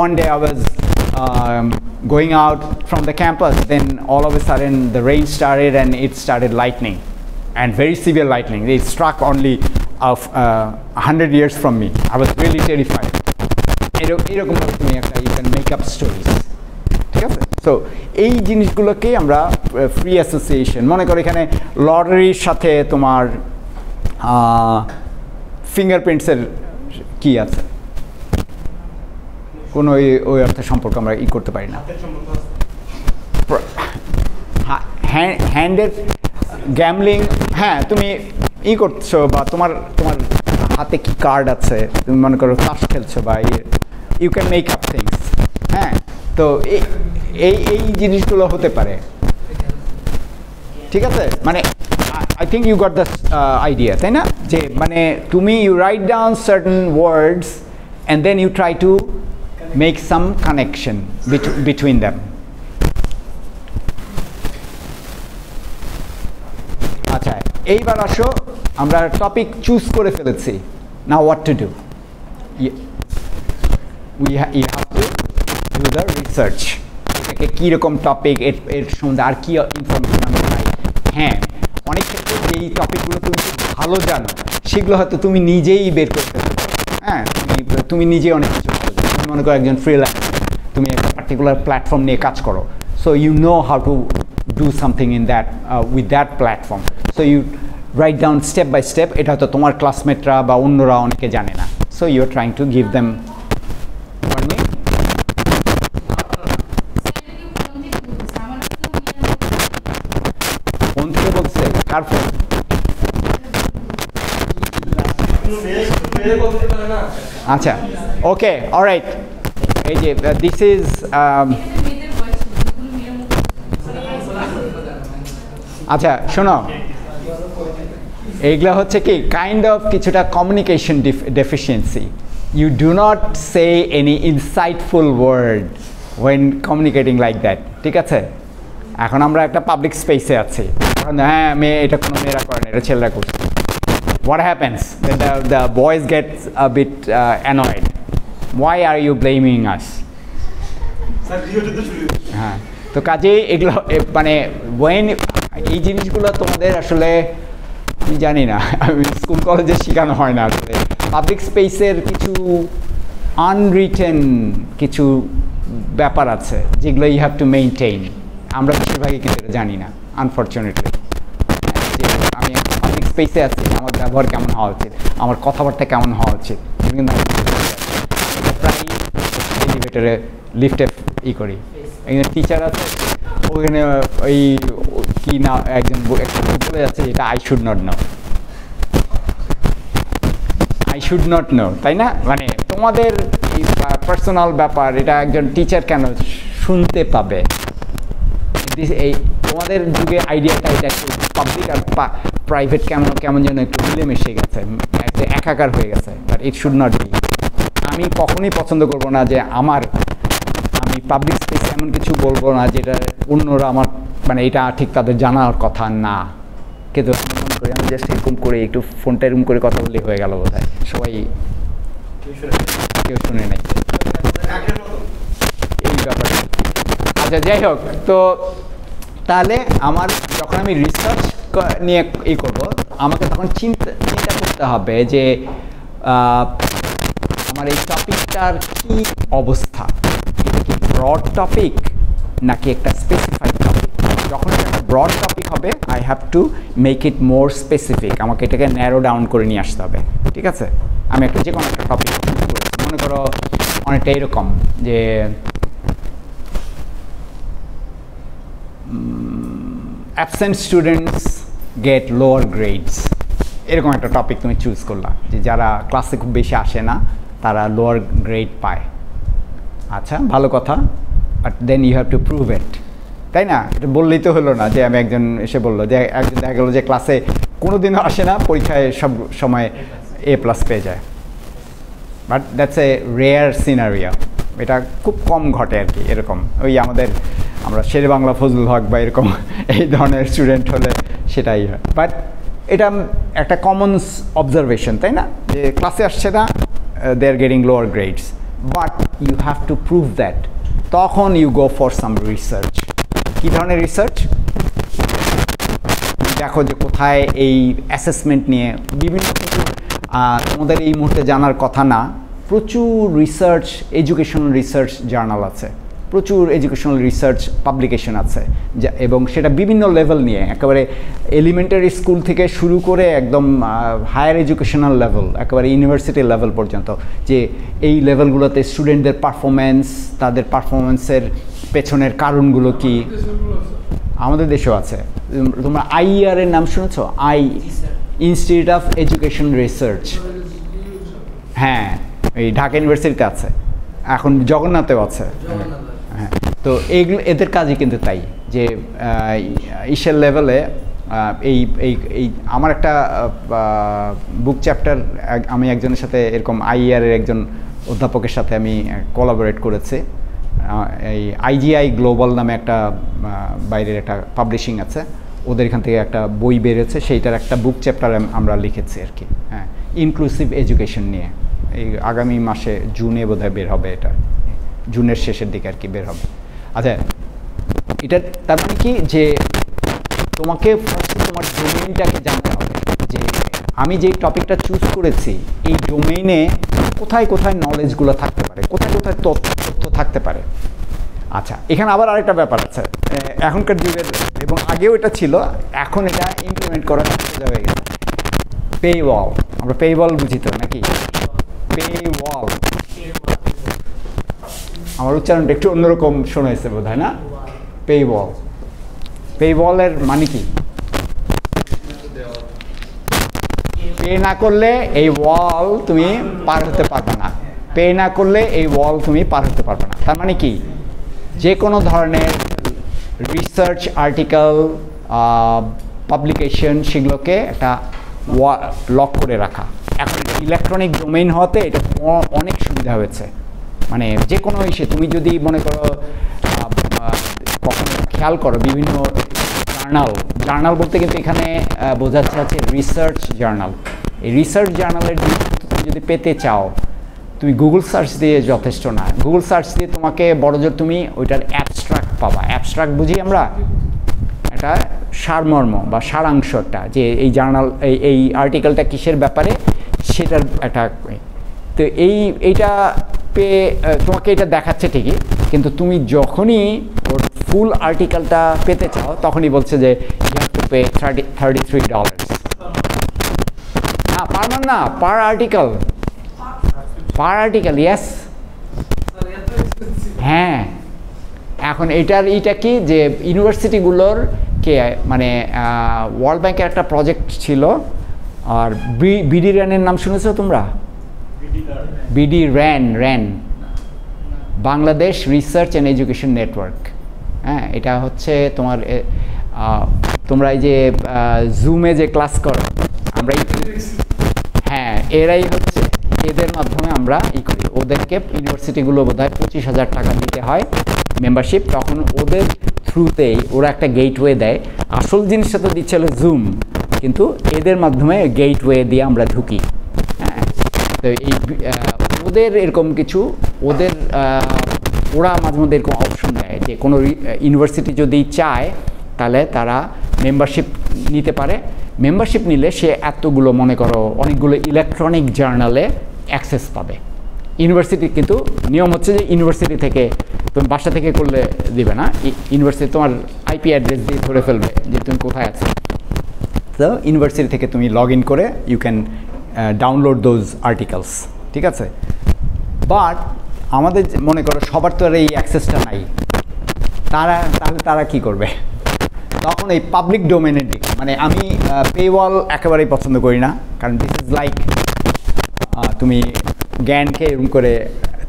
Speaker 1: one day I was going out from the campus, then all of a sudden the rain started and it started lightning, and very severe lightning. It struck only 100 years from me. I was really terrified. এরকম তুমি একটা you can make up stories, ঠিক আছে? So এই জিনিসগুলোকেই আমরা free association মনে করো। এখানে লটারির সাথে তোমার ফিঙ্গারপ্রিন্টসের কি আছে, কোনো ওই অর্থে সম্পর্ক আমরা করতে পারি না। হ্যান্ডের গ্যামলিং, হ্যাঁ তুমি করছো বা তোমার হাতে কি কার্ড আছে, তুমি মনে করো তাস খেলছো বা you can make up things, হ্যাঁ, তো এই জিনিসগুলো হতে পারে, ঠিক আছে? মানে I think you got the idea, তাই না? যে মানে তুমি you write down certain words and then you try to make some connection between them. আচ্ছা, এইবার আসো, আমরা টপিক চুজ করে ফেলেছি। Now what to do? you have to do the research. এটাকে কীরকম টপিক, এর সম্বন্ধে আর কী ইনফরমেশন আমি পাই। হ্যাঁ, অনেক ক্ষেত্রে যেই টপিকগুলো তুমি ভালো জানো সেগুলো হয়তো তুমি নিজেই বের করতে পারো। হ্যাঁ, তুমি নিজেই অনেক কিছু ভালো জানো। তুমি মনে করো একজন ফ্রিল্যান্সার, তুমি একটা পার্টিকুলার প্ল্যাটফর্ম নিয়ে কাজ করো, so you know how to do something in that with that platform, so you write down step by step. এটা হয়তো তোমার ক্লাসমেটরা বা অন্যরা অনেকে জানে না, so you are trying to give them. আচ্ছা, ওকে, অলরাইট। এই যে দিস ইজ আচ্ছা শোনো, এইগুলো হচ্ছে কি কাইন্ড অফ কিছুটা communication deficiency. You do not say any insightful word when communicating like that, ঠিক আছে? এখন আমরা একটা পাবলিক স্পেসে আছি, হ্যাঁ এটা কোনো মেয়েরা করে না, এটা ছেলেরা করছে। What happens when the boys get a bit annoyed? Why are you blaming us? হ্যাঁ, তো কাজেই এগুলো মানে ওয়েন এই জিনিসগুলো তোমাদের আসলে আমি জানি না, স্কুল কলেজে শেখানো হয় না আসলে। পাবলিক স্পেসের কিছু আনরিটেন কিছু ব্যাপার আছে যেগুলো ইউ হ্যাভ টু মেইনটেইন। আমরা বেশিরভাগই কিন্তু এটা জানি না, আনফর্চুনেটলি। যে আমি পাবলিক স্পেসে আছি, আমার ব্যবহার কেমন হওয়া উচিত, আমার কথাবার্তা কেমন হওয়া উচিত, কিন্তু প্রায় এলিভেটরে লিফটে করি। একজন টিচার আছে, ওখানে ওই কি না একজন বলে যাচ্ছে এটা I should not know, I should not know, তাই না? মানে তোমাদের পার্সোনাল ব্যাপার, এটা একজন টিচার কেন শুনতে পাবে? এই তোমাদের যুগে আইডিয়াটা এটা একটু পাবলিক আর প্রাইভেট কেমন যেন একটু মিলেমিশে গেছে, একাকার হয়ে গেছে, but it should not be. আমি কখনোই পছন্দ করব না যে আমি পাবলিক স্পেসে এমন কিছু বলবো না যেটা অন্যরা আমার মানে এটা ঠিক তাদের জানার কথা না। কিন্তু আমি মনে করি আমি জাস্ট এরকম করে একটু ফোনটা এরকম করে কথা বললেই হয়ে গেল বোধ হয়, সবাই কেউ শুনে নাই এই ব্যাপারে। আচ্ছা, যাই হোক, তো তাহলে আমার যখন আমি রিসার্চ নিয়ে করবো, আমাকে তখন চিন্তা করতে হবে যে আমার এই টপিকটার কি অবস্থা, এটা কি ব্রড টপিক নাকি একটা স্পেসিফাইড টপিক। যখন এটা একটা ব্রড টপিক হবে, I have to make it more specific, আমাকে এটাকে ন্যারো ডাউন করে নিয়ে আসতে হবে, ঠিক আছে? আমি একটা যে কোনো একটা টপিক মনে করো অনেকটা এরকম যে absent students get lower grades, এরকম একটা টপিক তুমি চুজ করলা যে যারা ক্লাসে খুব বেশি আসে না তারা লোয়ার গ্রেড পায়। আচ্ছা, ভালো কথা, but then you have to prove it. তাই না? এটা বললেই তো হলো না যে আমি একজন এসে বললো যে একজন দেখা গেলো যে ক্লাসে কোনোদিনও আসে না, পরীক্ষায় সব সময় A+ পেয়ে যায়। But that's a rare scenario, এটা খুব কম ঘটে আর কি এরকম। ওই আমরা শেরে বাংলা ফজলুল হক বা এরকম এই ধরনের স্টুডেন্ট হলে সেটাই হয়। বাট এটা একটা কমন অবজারভেশন, তাই না? যে ক্লাসে আসছে না, they are getting lower grades, but you have to prove that. তখন you go for some research. কী ধরনের রিসার্চ? দেখো যে কোথায় এই অ্যাসেসমেন্ট নিয়ে বিভিন্ন কিছু তোমাদের এই মুহূর্তে জানার কথা না, প্রচুর রিসার্চ, এডুকেশনাল রিসার্চ জার্নাল আছে, প্রচুর এডুকেশনাল রিসার্চ পাবলিকেশন আছে, এবং সেটা বিভিন্ন লেভেল নিয়ে, একেবারে এলিমেন্টারি স্কুল থেকে শুরু করে একদম হায়ার এডুকেশনাল লেভেল, একেবারে ইউনিভার্সিটি লেভেল পর্যন্ত, যে এই লেভেলগুলোতে স্টুডেন্টদের পারফরমেন্স, তাদের পারফরমেন্সের পেছনের কারণগুলো কি। আমাদের দেশেও আছে। তোমরা IER এর নাম শুনেছো? Institute of education research. হ্যাঁ, এই ঢাকা ইউনিভার্সিটিতে আছে, এখন জগন্নাথেও আছে। হ্যাঁ, তো এইগুলো এদের কাজই কিন্তু তাই, যে ইসের লেভেলে এই এই এই আমার একটা বুক চ্যাপ্টার, আমি একজনের সাথে এরকম IER এর একজন অধ্যাপকের সাথে আমি কোলাবোরেট করেছি। এই IGI গ্লোবাল নামে একটা বাইরের একটা পাবলিশিং আছে, ওদের এখান থেকে একটা বই বেরোচ্ছে, সেইটার একটা বুক চ্যাপ্টার আমরা লিখেছি আর কি। হ্যাঁ, ইনক্লুসিভ এডুকেশন নিয়ে। এই আগামী মাসে জুনে বোধহয় বের হবে, এটা জুনের শেষের দিকে আর কি বের হবে। আচ্ছা, এটা তার মানে কি, যে তোমাকে ফার্স্ট তোমার ডোমেইনটাকে জানতে হবে, যে আমি যে টপিকটা চুজ করেছি এই ডোমেইনে কোথায় কোথায় নলেজগুলো থাকতে পারে, কোথায় কোথায় তথ্য থাকতে পারে। আচ্ছা, এখানে আবার আরেকটা ব্যাপার আছে, এখনকার যুগের, এবং আগেও এটা ছিল, এখন এটা ইমপ্লিমেন্ট করা সোজা হয়ে গেছে। পেওয়াল, আমরা পেওয়াল বুঝি তো নাকি? পেওয়াল, আমার উচ্চারণটা একটু অন্যরকম শোনা হয়েছে বোধ হয় না? পেওয়াল, পেওয়ালের মানে কি? পে না করলে এই ওয়াল তুমি পার হতে পারবে না, পে না করলে এই ওয়াল তুমি পার হতে পারবে না। তার মানে কি, যে কোনো ধরনের রিসার্চ আর্টিকেল, পাবলিকেশন, সেগুলোকে একটা লক করে রাখা। এখন ইলেকট্রনিক ডোমেইন হওয়াতে এটা অনেক সুবিধা হয়েছে। মানে যে কোনো ইস্যে তুমি যদি মনে করো, কখনো খেয়াল করো বিভিন্ন জার্নাল বলতে কিন্তু এখানে বোঝাচ্ছে আছে রিসার্চ জার্নাল। এই রিসার্চ জার্নালের তুমি যদি পেতে চাও, তুমি গুগল সার্চ দিয়ে যথেষ্ট না। গুগল সার্চ দিয়ে তোমাকে বড়জোর তুমি ওইটার অ্যাবস্ট্রাক্ট পাবা। অ্যাবস্ট্রাক্ট বুঝি আমরা, এটা সারমর্ম বা সারাংশটা, যে এই জার্নাল এই আর্টিকেলটা কিসের ব্যাপারে সেটার একটা। তো এইটা তোমাকে এটা দেখাচ্ছে ঠিকই, কিন্তু তুমি যখনই ওর ফুল আর্টিকেলটা পেতে চাও তখনই বলছে যে ইউ হ্যাভ টু পে $33। না, পার মান্থ না, পার আর্টিকেল, ইয়েস। হ্যাঁ, এখন এইটা কি, যে ইউনিভার্সিটিগুলোর মানে ওয়ার্ল্ড ব্যাংকের একটা প্রজেক্ট ছিল, আর বিডি র্যানের নাম শুনেছো তোমরা? BD ran, Bangladesh research and education network. হ্যাঁ, এটা হচ্ছে তোমরা এই যে জুমে যে ক্লাস করো, আমরা হ্যাঁ, এরাই হচ্ছে, এদের মাধ্যমে আমরা করি। ওদেরকে ইউনিভার্সিটিগুলো বোধহয় 25,000 টাকা দিতে হয় মেম্বারশিপ, তখন ওদের থ্রুতেই ওরা একটা গেটওয়ে দেয়। আসল জিনিসটা তো দিচ্ছে হলো জুম, কিন্তু এদের মাধ্যমে গেটওয়ে দিয়ে আমরা ঢুকি। হ্যাঁ, তো এই ওদের এরকম কিছু, ওরা মাঝে মধ্যে এরকম অপশন দেয় যে কোনো ইউনিভার্সিটি যদি চায় তাহলে তারা মেম্বারশিপ নিতে পারে। মেম্বারশিপ নিলে সে এতগুলো, মনে করো অনেকগুলো ইলেকট্রনিক জার্নালে অ্যাক্সেস পাবে। ইউনিভার্সিটি কিন্তু নিয়ম হচ্ছে যে ইউনিভার্সিটি থেকে, তুমি বাসা থেকে করলে দিবে না, ইউনিভার্সিটি তোমার IP অ্যাড্রেস দিয়ে ধরে ফেলবে যে তুমি কোথায় আছো। তো ইউনিভার্সিটি থেকে তুমি লগ ইন করে you can download those articles, ঠিক আছে? বাট আমাদের মনে করো সবার তো আর এই অ্যাক্সেসটা নাই, তাহলে তারা কি করবে? তখন এই পাবলিক ডোমেনের দিক, মানে আমি পেওয়াল একেবারেই পছন্দ করি না, কারণ দিস ইজ লাইক তুমি জ্ঞানকে এরকম করে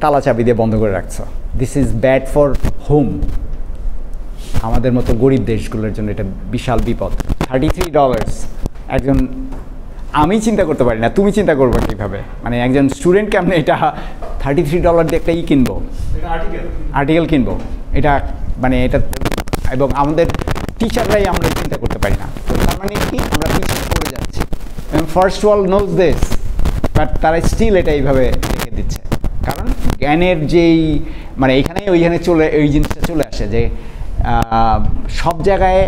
Speaker 1: তালা চাবি দিয়ে বন্ধ করে রাখছো। This is bad for home. আমাদের মতো গরিব দেশগুলোর জন্য এটা বিশাল বিপদ। $33 একজন, আমি চিন্তা করতে পারি না, তুমি চিন্তা করবে কীভাবে, মানে একজন স্টুডেন্ট কেমন এটা $33 দিয়ে একটা কিনবো, আর্টিকেল কিনবো, এটা মানে এটা, এবং আমাদের টিচাররাই আমরা চিন্তা করতে পারি না। তার মানে কি আমরা পিছিয়ে পড়ে যাচ্ছি, এবং first world knows this, but তারা স্টিল এটা এইভাবে রেখে দিচ্ছে। কারণ জ্ঞানের যেই মানে এইখানে ওইখানে ওই জিনিসটা চলে আসে যে সব জায়গায়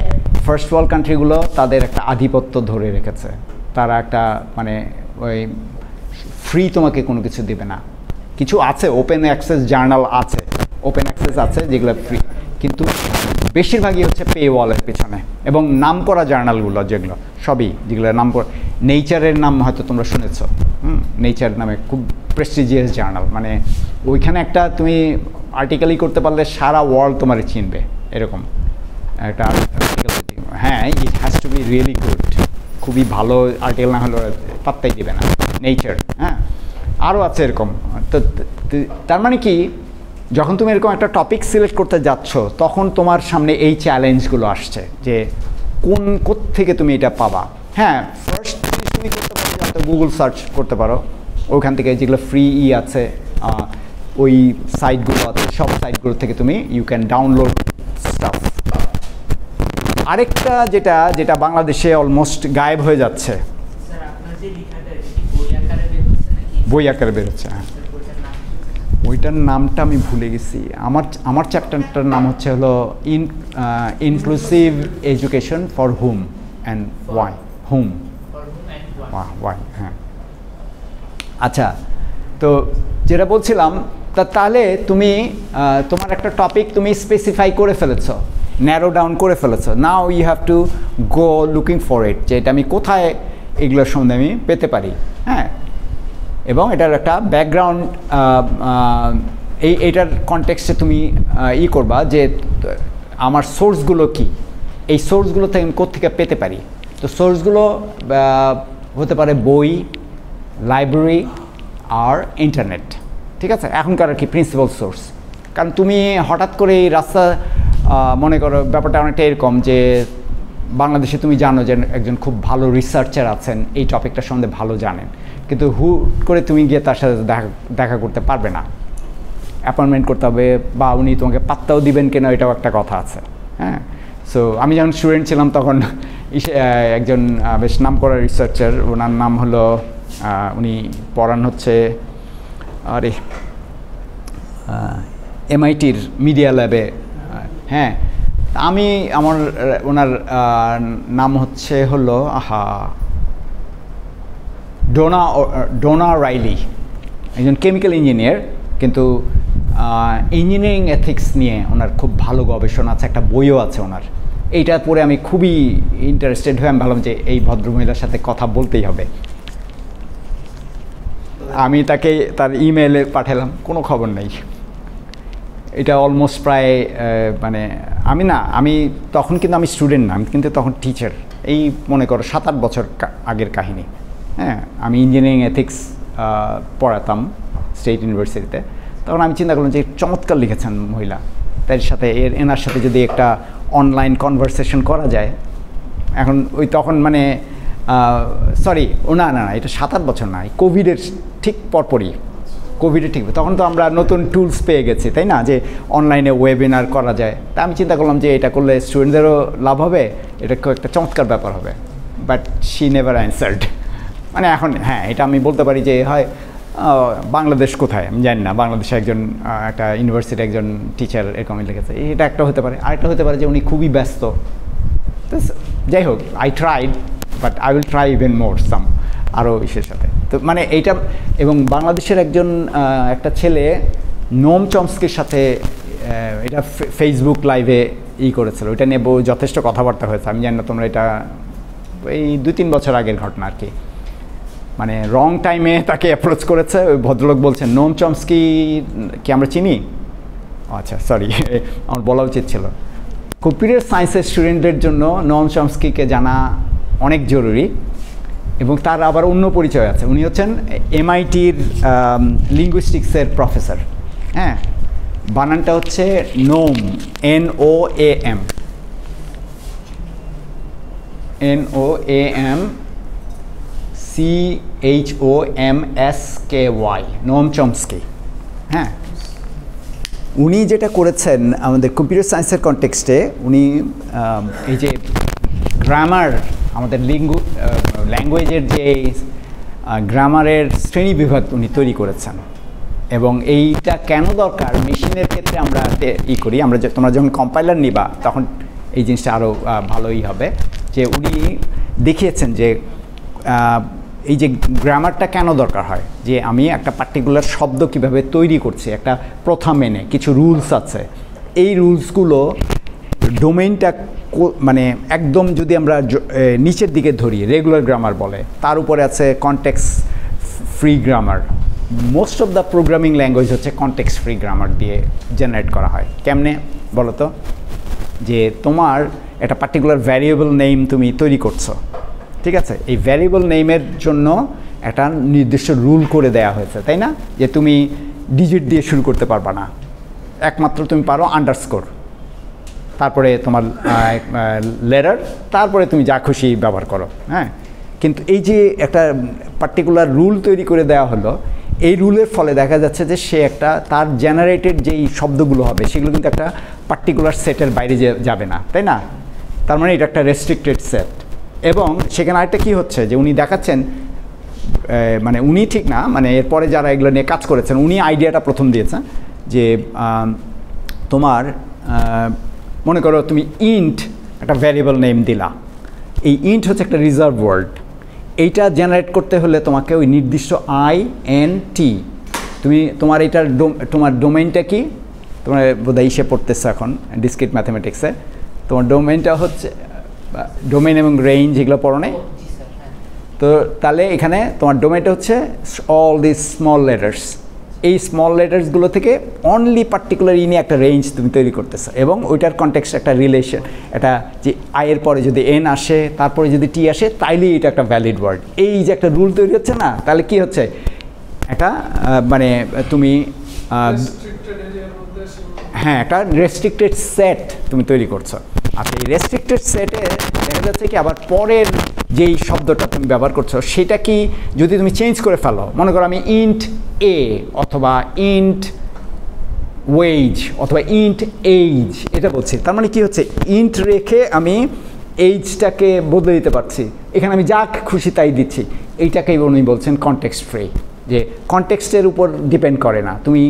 Speaker 1: ফার্স্ট ওয়ার্ল্ড কান্ট্রিগুলো তাদের একটা আধিপত্য ধরে রেখেছে। তারা একটা মানে ওই ফ্রি তোমাকে কোনো কিছু দেবে না। কিছু আছে ওপেন অ্যাক্সেস জার্নাল আছে, ওপেন অ্যাক্সেস আছে যেগুলো ফ্রি, কিন্তু বেশিরভাগই হচ্ছে পে ওয়ালের পেছনে। এবং নাম করা জার্নালগুলো যেগুলো সবই, যেগুলো নাম করা, নেচারের নাম হয়তো তোমরা শুনেছ, নেচার নামে খুব প্রেস্টিজিয়াস জার্নাল, মানে ওইখানে একটা তুমি আর্টিকেলই করতে পারলে সারা ওয়ার্ল্ড তোমার চিনবে, এরকম একটা আর্টিকেল। হ্যাঁ, ইট has to be really good, খুবই ভালো আর্টিকেল না হলে পাত্তাই দেবে না, নেচার। হ্যাঁ, আরও আছে এরকম। তো তার মানে কি, যখন তুমি এরকম একটা টপিক সিলেক্ট করতে যাচ্ছ তখন তোমার সামনে এই চ্যালেঞ্জগুলো আসছে যে কোত্থেকে তুমি এটা পাবা। হ্যাঁ, ফার্স্ট তুমি করতে পারো যে গুগল সার্চ করতে পারো, ওইখান থেকে যেগুলো ফ্রি আছে ওই সাইটগুলো আছে, সব সাইটগুলো থেকে তুমি ইউ ক্যান ডাউনলোড স্টাফ। আরেকটা যেটা বাংলাদেশে অলমোস্ট গায়েব হয়ে যাচ্ছে, বই আকারে বেরোচ্ছে। হ্যাঁ, ওইটার নামটা আমি ভুলে গেছি। আমার চ্যাপ্টারটার নাম হচ্ছে হলো inclusive education for whom and why, whom why. হ্যাঁ, আচ্ছা, তো যেটা বলছিলাম, তাহলে তুমি তোমার একটা টপিক তুমি স্পেসিফাই করে ফেলেছো, ন্যারো ডাউন করে ফেলেছো। Now you have to go looking for it, যে এটা আমি কোথায় এগুলোর সম্বন্ধে আমি পেতে পারি। হ্যাঁ, এবং এটার একটা ব্যাকগ্রাউন্ড, এইটার কনটেক্সটে তুমি করবা যে আমার সোর্সগুলো কি, এই সোর্সগুলো থেকে আমি কোত্থেকে পেতে পারি। তো সোর্সগুলো হতে পারে বই, লাইব্রেরি আর ইন্টারনেট। ঠিক আছে, এখনকার আর কি প্রিন্সিপাল সোর্স। কারণ তুমি হঠাৎ করে এই রাস্তা মনে করো, ব্যাপারটা অনেকটা এরকম যে বাংলাদেশে তুমি জানো যে একজন খুব ভালো রিসার্চার আছেন, এই টপিকটা সম্বন্ধে ভালো জানেন, কিন্তু হুট করে তুমি গিয়ে তার সাথে দেখা করতে পারবে না, অ্যাপয়েন্টমেন্ট করতে হবে, বা উনি তোমাকে পাত্তাও দিবেন কিনা এটাও একটা কথা আছে। হ্যাঁ, সো আমি যখন স্টুডেন্ট ছিলাম তখন একজন বেশ নাম করা রিসার্চার, ওনার নাম হলো, উনি পড়ান হচ্ছে MIT-র মিডিয়া ল্যাবে। হ্যাঁ, আমি ওনার নাম হচ্ছে হলো ডোনা রাইলি, একজন কেমিক্যাল ইঞ্জিনিয়ার, কিন্তু ইঞ্জিনিয়ারিং এথিক্স নিয়ে ওনার খুব ভালো গবেষণা আছে, একটা বইও আছে ওনার। এইটা পড়ে আমি খুবই ইন্টারেস্টেড হয়ে আমি ভাবলাম যে এই ভদ্রমহিলার সাথে কথা বলতেই হবে। আমি তাকে তার ইমেলে পাঠালাম, কোনো খবর নেই। এটা অলমোস্ট প্রায় মানে আমি তখন কিন্তু আমি স্টুডেন্ট না, আমি কিন্তু তখন টিচার, এই মনে করো 7-8 বছর আগের কাহিনী। হ্যাঁ, আমি ইঞ্জিনিয়ারিং এথিক্স পড়াতাম স্টেট ইউনিভার্সিটিতে। তখন আমি চিন্তা করলাম যে চমৎকার লিখেছেন মহিলা, তার সাথে এনার সাথে যদি একটা অনলাইন কনভারসেশন করা যায়। এখন তখন মানে সরি, না, এটা 7-8 বছর না, কোভিডের ঠিক পরপরই, কোভিডের ঠিক তখন তো আমরা নতুন টুলস পেয়ে গেছি, তাই না, যে অনলাইনে ওয়েবিনার করা যায়। তা আমি চিন্তা করলাম যে এটা করলে স্টুডেন্টদেরও লাভ হবে, এটা খুব একটা চমৎকার ব্যাপার হবে। But she never answered. মানে এখন হ্যাঁ, এটা আমি বলতে পারি যে হয় বাংলাদেশ কোথায় আমি জানি না, বাংলাদেশে একজন একটা ইউনিভার্সিটি একজন টিচার এরকমই লিখেছে, এটা একটা হতে পারে। আরেকটা হতে পারে যে উনি খুবই ব্যস্ত। তো যাই হোক, I tried, but I will try even more some, আরও ইসের সাথে। তো মানে এইটা, এবং বাংলাদেশের একটা ছেলে নোম চমস্কির সাথে এটা ফেসবুক লাইভে করেছিল, ওইটা নিয়ে যথেষ্ট কথাবার্তা হয়েছে। আমি জানি না তোমরা, এটা এই 2-3 বছর আগের ঘটনা আর কি। মানে রং টাইমে তাকে অ্যাপ্রোচ করেছে ওই ভদ্রলোক, বলছেন নোম চমস্কি কি আমরা চিনি? আচ্ছা সরি, আমার বলা উচিত ছিল। কম্পিউটার সায়েন্সের স্টুডেন্টদের জন্য নোম চমস্কিকে জানা অনেক জরুরি, এবং তার আবার অন্য পরিচয় আছে। উনি হচ্ছেন MIT-র লিঙ্গুইস্টিক্সের প্রফেসর। হ্যাঁ, বানানটা হচ্ছে নোম, NOAM, CHOMSKY, নোম চমস্কি। হ্যাঁ, উনি যেটা করেছেন আমাদের কম্পিউটার সায়েন্সের কনটেক্সটে, উনি এই যে গ্রামার, আমাদের ল্যাঙ্গুয়েজের যে গ্রামারের শ্রেণীবিভাগ উনি তৈরি করেছেন। এবং এইটা কেন দরকার মেশিনের ক্ষেত্রে আমরা করি, আমরা তোমরা যখন কম্পাইলার নিবা তখন এই জিনিসটা আরও ভালোই হবে, যে উনি দেখিয়েছেন যে এই যে গ্রামারটা কেন দরকার হয়, যে আমি একটা পার্টিকুলার শব্দ কিভাবে তৈরি করছি, একটা প্রথা মেনে কিছু রুলস আছে। এই রুলসগুলো ডোমেইনটা মানে একদম যদি আমরা নিচের দিকে ধরি, রেগুলার গ্রামার বলে, তার উপরে আছে context free grammar. Most of the programming language হচ্ছে কনটেক্সট ফ্রি গ্রামার দিয়ে জেনারেট করা হয়। কেমনে বলো তো? যে তোমার একটা পার্টিকুলার ভ্যারিয়েবল নেম তুমি তৈরি করছো, ঠিক আছে? এই ভ্যারিয়েবল নেমের জন্য একটা নির্দিষ্ট রুল করে দেয়া হয়েছে, তাই না? যে তুমি ডিজিট দিয়ে শুরু করতে পারবা না, একমাত্র তুমি পারো আন্ডারস্কোর, তারপরে তোমার লেটার, তারপরে তুমি যা খুশি ব্যবহার করো। হ্যাঁ, কিন্তু এই যে একটা পার্টিকুলার রুল তৈরি করে দেওয়া হলো, এই রুলের ফলে দেখা যাচ্ছে যে সে একটা তার জেনারেটেড যেই শব্দগুলো হবে সেগুলো কিন্তু একটা পার্টিকুলার সেটের বাইরে যাবে না, তাই না? তার মানে এটা একটা রেস্ট্রিক্টেড সেট। এবং সেখানে আরেকটা কী হচ্ছে যে উনি দেখাচ্ছেন, মানে উনি ঠিক না, মানে এরপরে যারা এগুলো নিয়ে কাজ করেছেন, উনি আইডিয়াটা প্রথম দিয়েছেন যে তোমার মনে করো তুমি ইন্ট একটা ভ্যারিয়েবল নেম দিলা, এই ইন্ট হচ্ছে একটা রিজার্ভ ওয়ার্ড। এইটা জেনারেট করতে হলে তোমাকে ওই নির্দিষ্ট INT, তোমার এইটার তোমার ডোমেইনটা কি, তোমার বোধহয় ইসে পড়তেছে এখন ডিসক্রিট ম্যাথমেটিক্সে, তোমার ডোমেইনটা হচ্ছে ডোমেইন এবং রেঞ্জ, এগুলো পড়ো নাই তো? তাহলে এখানে তোমার ডোমেইনটা হচ্ছে অল দিস স্মল লেটার্স। এই স্মল লেটার্সগুলো থেকে অনলি পার্টিকুলার নিয়ে একটা রেঞ্জ তুমি তৈরি করতেছো, এবং ওইটার কনটেক্সট একটা রিলেশন, একটা যে আইয়ের পরে যদি N আসে, তারপরে যদি T আসে, তাইলেই এটা একটা ভ্যালিড ওয়ার্ড। এই যে একটা রুল তৈরি হচ্ছে না, তাহলে কি হচ্ছে, একটা মানে তুমি হ্যাঁ একটা রেস্ট্রিক্টেড সেট তুমি তৈরি করছো। আচ্ছা, এই রেস্ট্রিক্টেড সেটে দেখা যাচ্ছে কি আবার পরের যেই শব্দটা তুমি ব্যবহার করছো সেটা কি যদি তুমি চেঞ্জ করে ফেলো, মনে করো আমি ইন্ট A অথবা ইন্ট ওয়েজ অথবা ইন্ট এইজ এটা বলছি, তার মানে কি হচ্ছে, ইন্ট রেখে আমি এইজটাকে বদলে দিতে পারছি, এখানে আমি যা খুশি তাই দিচ্ছি। এইটাকেই উনি বলছেন কনটেক্সট ফ্রি, যে কনটেক্সটের উপর ডিপেন্ড করে না, তুমি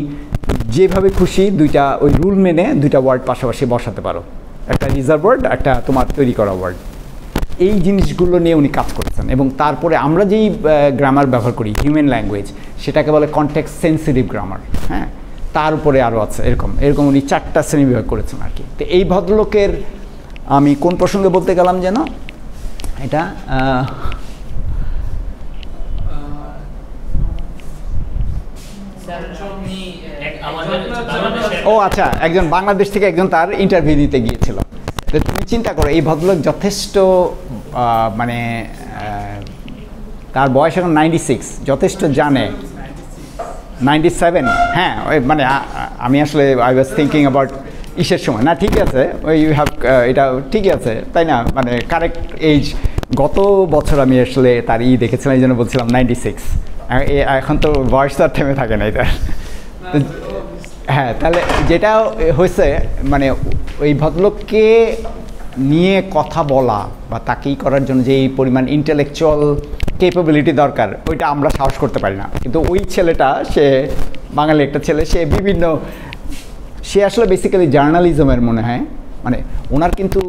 Speaker 1: যেভাবে খুশি দুইটা ওই রুল মেনে দুইটা ওয়ার্ড পাশাপাশি বসাতে পারো, একটা রিজার্ভ ওয়ার্ড, একটা তোমার তৈরি করা ওয়ার্ড। এই জিনিসগুলো নিয়ে উনি কাজ করেছেন। এবং তারপরে আমরা যেই গ্রামার ব্যবহার করি হিউম্যান ল্যাঙ্গুয়েজ, সেটাকে বলে কনটেক্সট সেন্সিটিভ গ্রামার। হ্যাঁ, তার উপরে আরও আছে এরকম উনি 4টা শ্রেণী বিভাগ করেছেন আর কি। তো এই ভদ্রলোকের আমি কোন প্রসঙ্গে বলতে গেলাম যেন, এটা ও আচ্ছা, একজন বাংলাদেশ থেকে একজন তার ইন্টারভিউ দিতে গিয়েছিল। তো তুমি চিন্তা করো, এই ভদ্রলোক যথেষ্ট মানে তার বয়স এখন 96, যথেষ্ট জানে। 97, হ্যাঁ, ওই মানে আমি আসলে আই ওয়াজ থিঙ্কিং অ্যাবাউট ইসের সময় না, ঠিক আছে, ওই ইউ হ্যাভ এটা ঠিকই আছে, তাই না, মানে কারেক্ট এজ। গত বছর আমি আসলে তার দেখেছিলাম, এই জন্য বলছিলাম 96। এখন তো বয়স তো আর থেমে থাকে না এটা। হ্যাঁ, তাহলে যেটা হয়েছে মানে ওই ভদ্রলোককে নিয়ে কথা বলা বা তাকেই করার জন্য যে এই পরিমাণ ইন্টেলেকচুয়াল ক্যাপাবিলিটি দরকার, ওইটা আমরা সাহস করতে পারি না। কিন্তু ওই ছেলেটা, সে বাঙালি একটা ছেলে, সে আসলে বেসিক্যালি জার্নালিজমের মনে হয়, মানে ওনার কিন্তু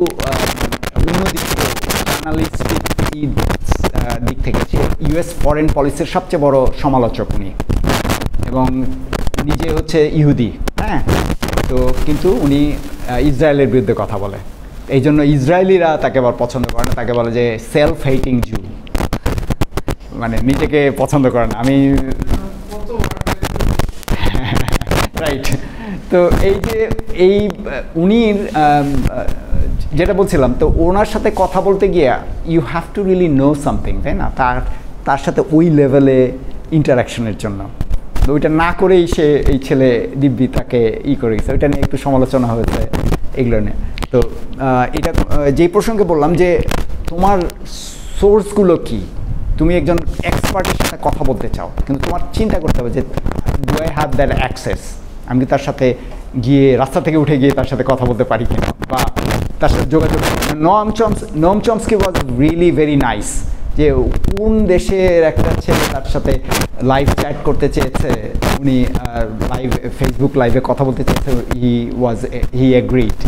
Speaker 1: অন্যদিকে জার্নালিস্টিক দিক থেকে US ফরেন পলিসির সবচেয়ে বড় সমালোচক উনি, এবং নিজে হচ্ছে ইহুদি। হ্যাঁ, তো কিন্তু উনি ইসরায়েলের বিরুদ্ধে কথা বলে, এই জন্য ইসরায়েলিরা তাকে আবার পছন্দ করে না, তাকে বলে যে সেলফ হেটিং জু, মানে নিজেকে পছন্দ করে না। আমি রাইট। তো এই যে উনি যেটা বলছিলাম, তো ওনার সাথে কথা বলতে গিয়ে you have to really know something, তাই না, তার সাথে ওই লেভেলে ইন্টারাকশনের জন্য। ওইটা না করেই সে এই ছেলে দিব্যি তাকে করে গেছে, ওইটা নিয়ে একটু সমালোচনা হয়েছে এগুলো নিয়ে। তো এটা যেই প্রসঙ্গে বললাম যে তোমার সোর্সগুলো কি, তুমি একজন এক্সপার্টের সাথে কথা বলতে চাও, কিন্তু তোমার চিন্তা করতে হবে যে do I have that access, আমি কি তার সাথে গিয়ে রাস্তা থেকে উঠে গিয়ে তার সাথে কথা বলতে পারি কিনা, বা তার সাথে যোগাযোগ। নোম Chomsky was really very nice, যে কোন দেশের একটা ছেলে তার সাথে লাইভ চ্যাট করতে চেয়েছে, উনি লাইভ ফেসবুক লাইভে কথা বলতে চেয়েছে, হি এগ্রিড।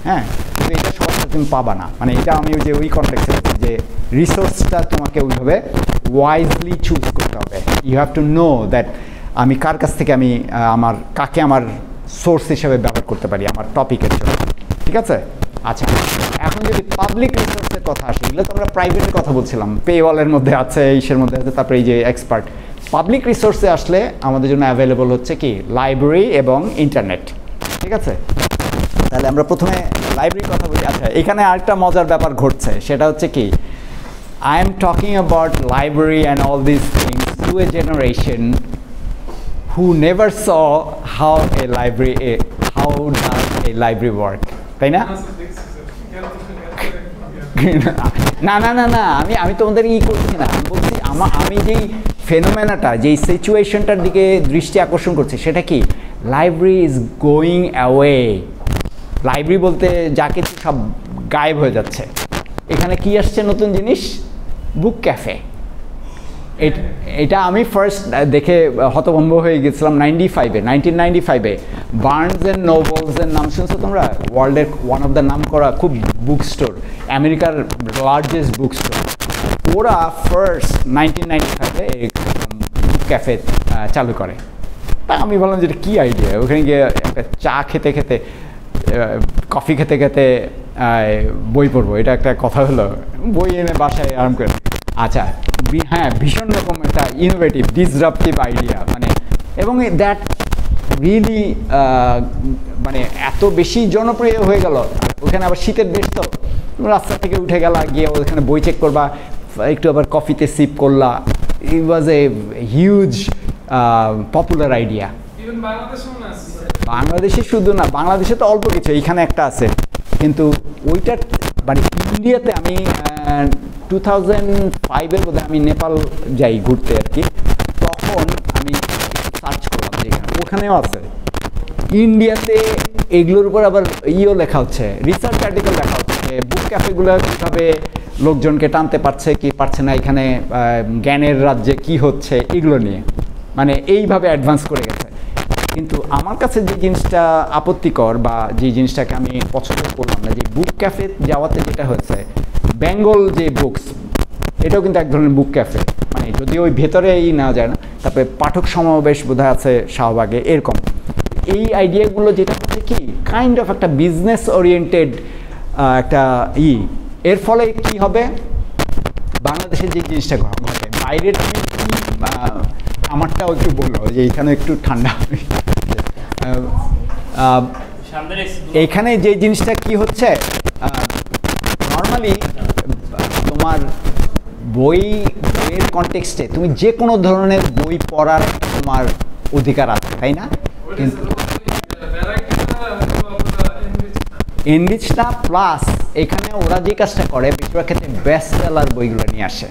Speaker 1: হ্যাঁ, কিন্তু এটা সবার সাথে তুমি পাবা না, মানে এটা আমি যে ওই কনটেক্সে যে রিসোর্সটা তোমাকে ওইভাবে ওয়াইজলি চুজ করতে হবে। You have to know that আমি কার কাছ থেকে আমি কাকে আমার সোর্স হিসেবে ব্যবহার করতে পারি আমার টপিকের জন্য, ঠিক আছে? আচ্ছা, এখন যদি পাবলিক রিসোর্সের কথা আসে, এগুলো তো আমরা প্রাইভেটের কথা বলছিলাম, পেওয়ালের মধ্যে আছে, ইসের মধ্যে আছে, তারপরে এই যে এক্সপার্ট। পাবলিক রিসোর্সে আসলে আমাদের জন্য অ্যাভেলেবল হচ্ছে কি লাইব্রেরি এবং ইন্টারনেট, ঠিক আছে? তাহলে আমরা প্রথমে লাইব্রেরির কথা বলি। আচ্ছা, এখানে আরেকটা মজার ব্যাপার ঘটছে, সেটা হচ্ছে কি I am talking about library and all this things to A generation who never saw how does a library work, তাই না? না না না না, আমি তোমাদের করছি না, আমি বলছি আমি যেই ফেনোমেনাটা, যেই সিচুয়েশনটার দিকে দৃষ্টি আকর্ষণ করছি, সেটা কি library is going away. Library বলতে যা কিছু সব গায়েব হয়ে যাচ্ছে। এখানে কি আসছে নতুন জিনিস? বুক ক্যাফে। এটা আমি ফার্স্ট দেখে হতভম্ব হয়ে গেছিলাম 1995-এ। বার্নস অ্যান্ড নোবেলসের নাম শুনছো তোমরা? ওয়ার্ল্ডের ওয়ান অফ দ্য নাম করা খুব বুক স্টোর, আমেরিকার লার্জেস্ট বুক স্টোর। ওরা ফার্স্ট 1995-এ বুক ক্যাফে চালু করে। তা আমি বললাম যে এটা কী আইডিয়া, ওখানে গিয়ে একটা চা খেতে খেতে, কফি খেতে খেতে বই পড়বো, এটা একটা কথা হলো। বই এনে বাসায় আরাম করে। আচ্ছা, হ্যাঁ, ভীষণ রকম একটা ইনোভেটিভ ডিসরাপটিভ আইডিয়া, মানে এবং দ্যাট রিয়েলি মানে এত বেশি জনপ্রিয় হয়ে গেল। ওখানে আবার শীতের দেশ, তো রাস্তা থেকে উঠে গেলা, গিয়ে ওখানে বই চেক করবা, একটু আবার কফিতে সিপ করলা। ইট ওয়াজ এ হিউজ পপুলার আইডিয়া। বাংলাদেশে শুধু না, বাংলাদেশে তো অল্প কিছু, এইখানে একটা আছে, কিন্তু ওইটার মানে ইন্ডিয়াতে আমি 2005-এর বোধ হয় আমি নেপাল যাই ঘুরতে আর কি, তখন আমি সার্চ করলাম যে ওখানেও আছে। ইন্ডিয়াতে এগুলোর উপর আবার লেখা হচ্ছে, রিসার্চ আর্টিকেল লেখা হচ্ছে, বুক ক্যাফেগুলো কীভাবে লোকজনকে টানতে পারছে কি পারছে না, এখানে জ্ঞানের রাজ্যে কি হচ্ছে, এগুলো নিয়ে মানে এইভাবে অ্যাডভান্স করে গেছে। কিন্তু আমার কাছে যে জিনিসটা আপত্তিকর, বা যে জিনিসটাকে আমি পছন্দ করলাম না, যে বুক ক্যাফে যাওয়াতে যেটা হয়েছে, বেঙ্গল যে বুকস, এটাও কিন্তু এক ধরনের বুক ক্যাফে, মানে যদি ওই ভেতরেই নেওয়া যায় না। তারপরে পাঠক সমাবেশ বোধহয় আছে শাহবাগে, এরকম এই আইডিয়াগুলো যেটা হচ্ছে কি কাইন্ড অফ একটা বিজনেস ওরিয়েন্টেড একটা এর ফলে কি হবে, বাংলাদেশের যে জিনিসটা ঘটে বাইরের, তুমি আমারটাও একটু বললো যে এইখানে একটু ঠান্ডা। এইখানে যে জিনিসটা কি হচ্ছে, নর্মালি তোমার বইয়ের কনটেক্সটে তুমি যে কোনো ধরনের বই পড়ার তোমার অধিকার আছে, তাই না? কিন্তু এনরিচ না, প্লাস এখানে ওরা যে কাজটা করে বেশিরভাগ ক্ষেত্রে বেস্ট সেলার বইগুলো নিয়ে আসে।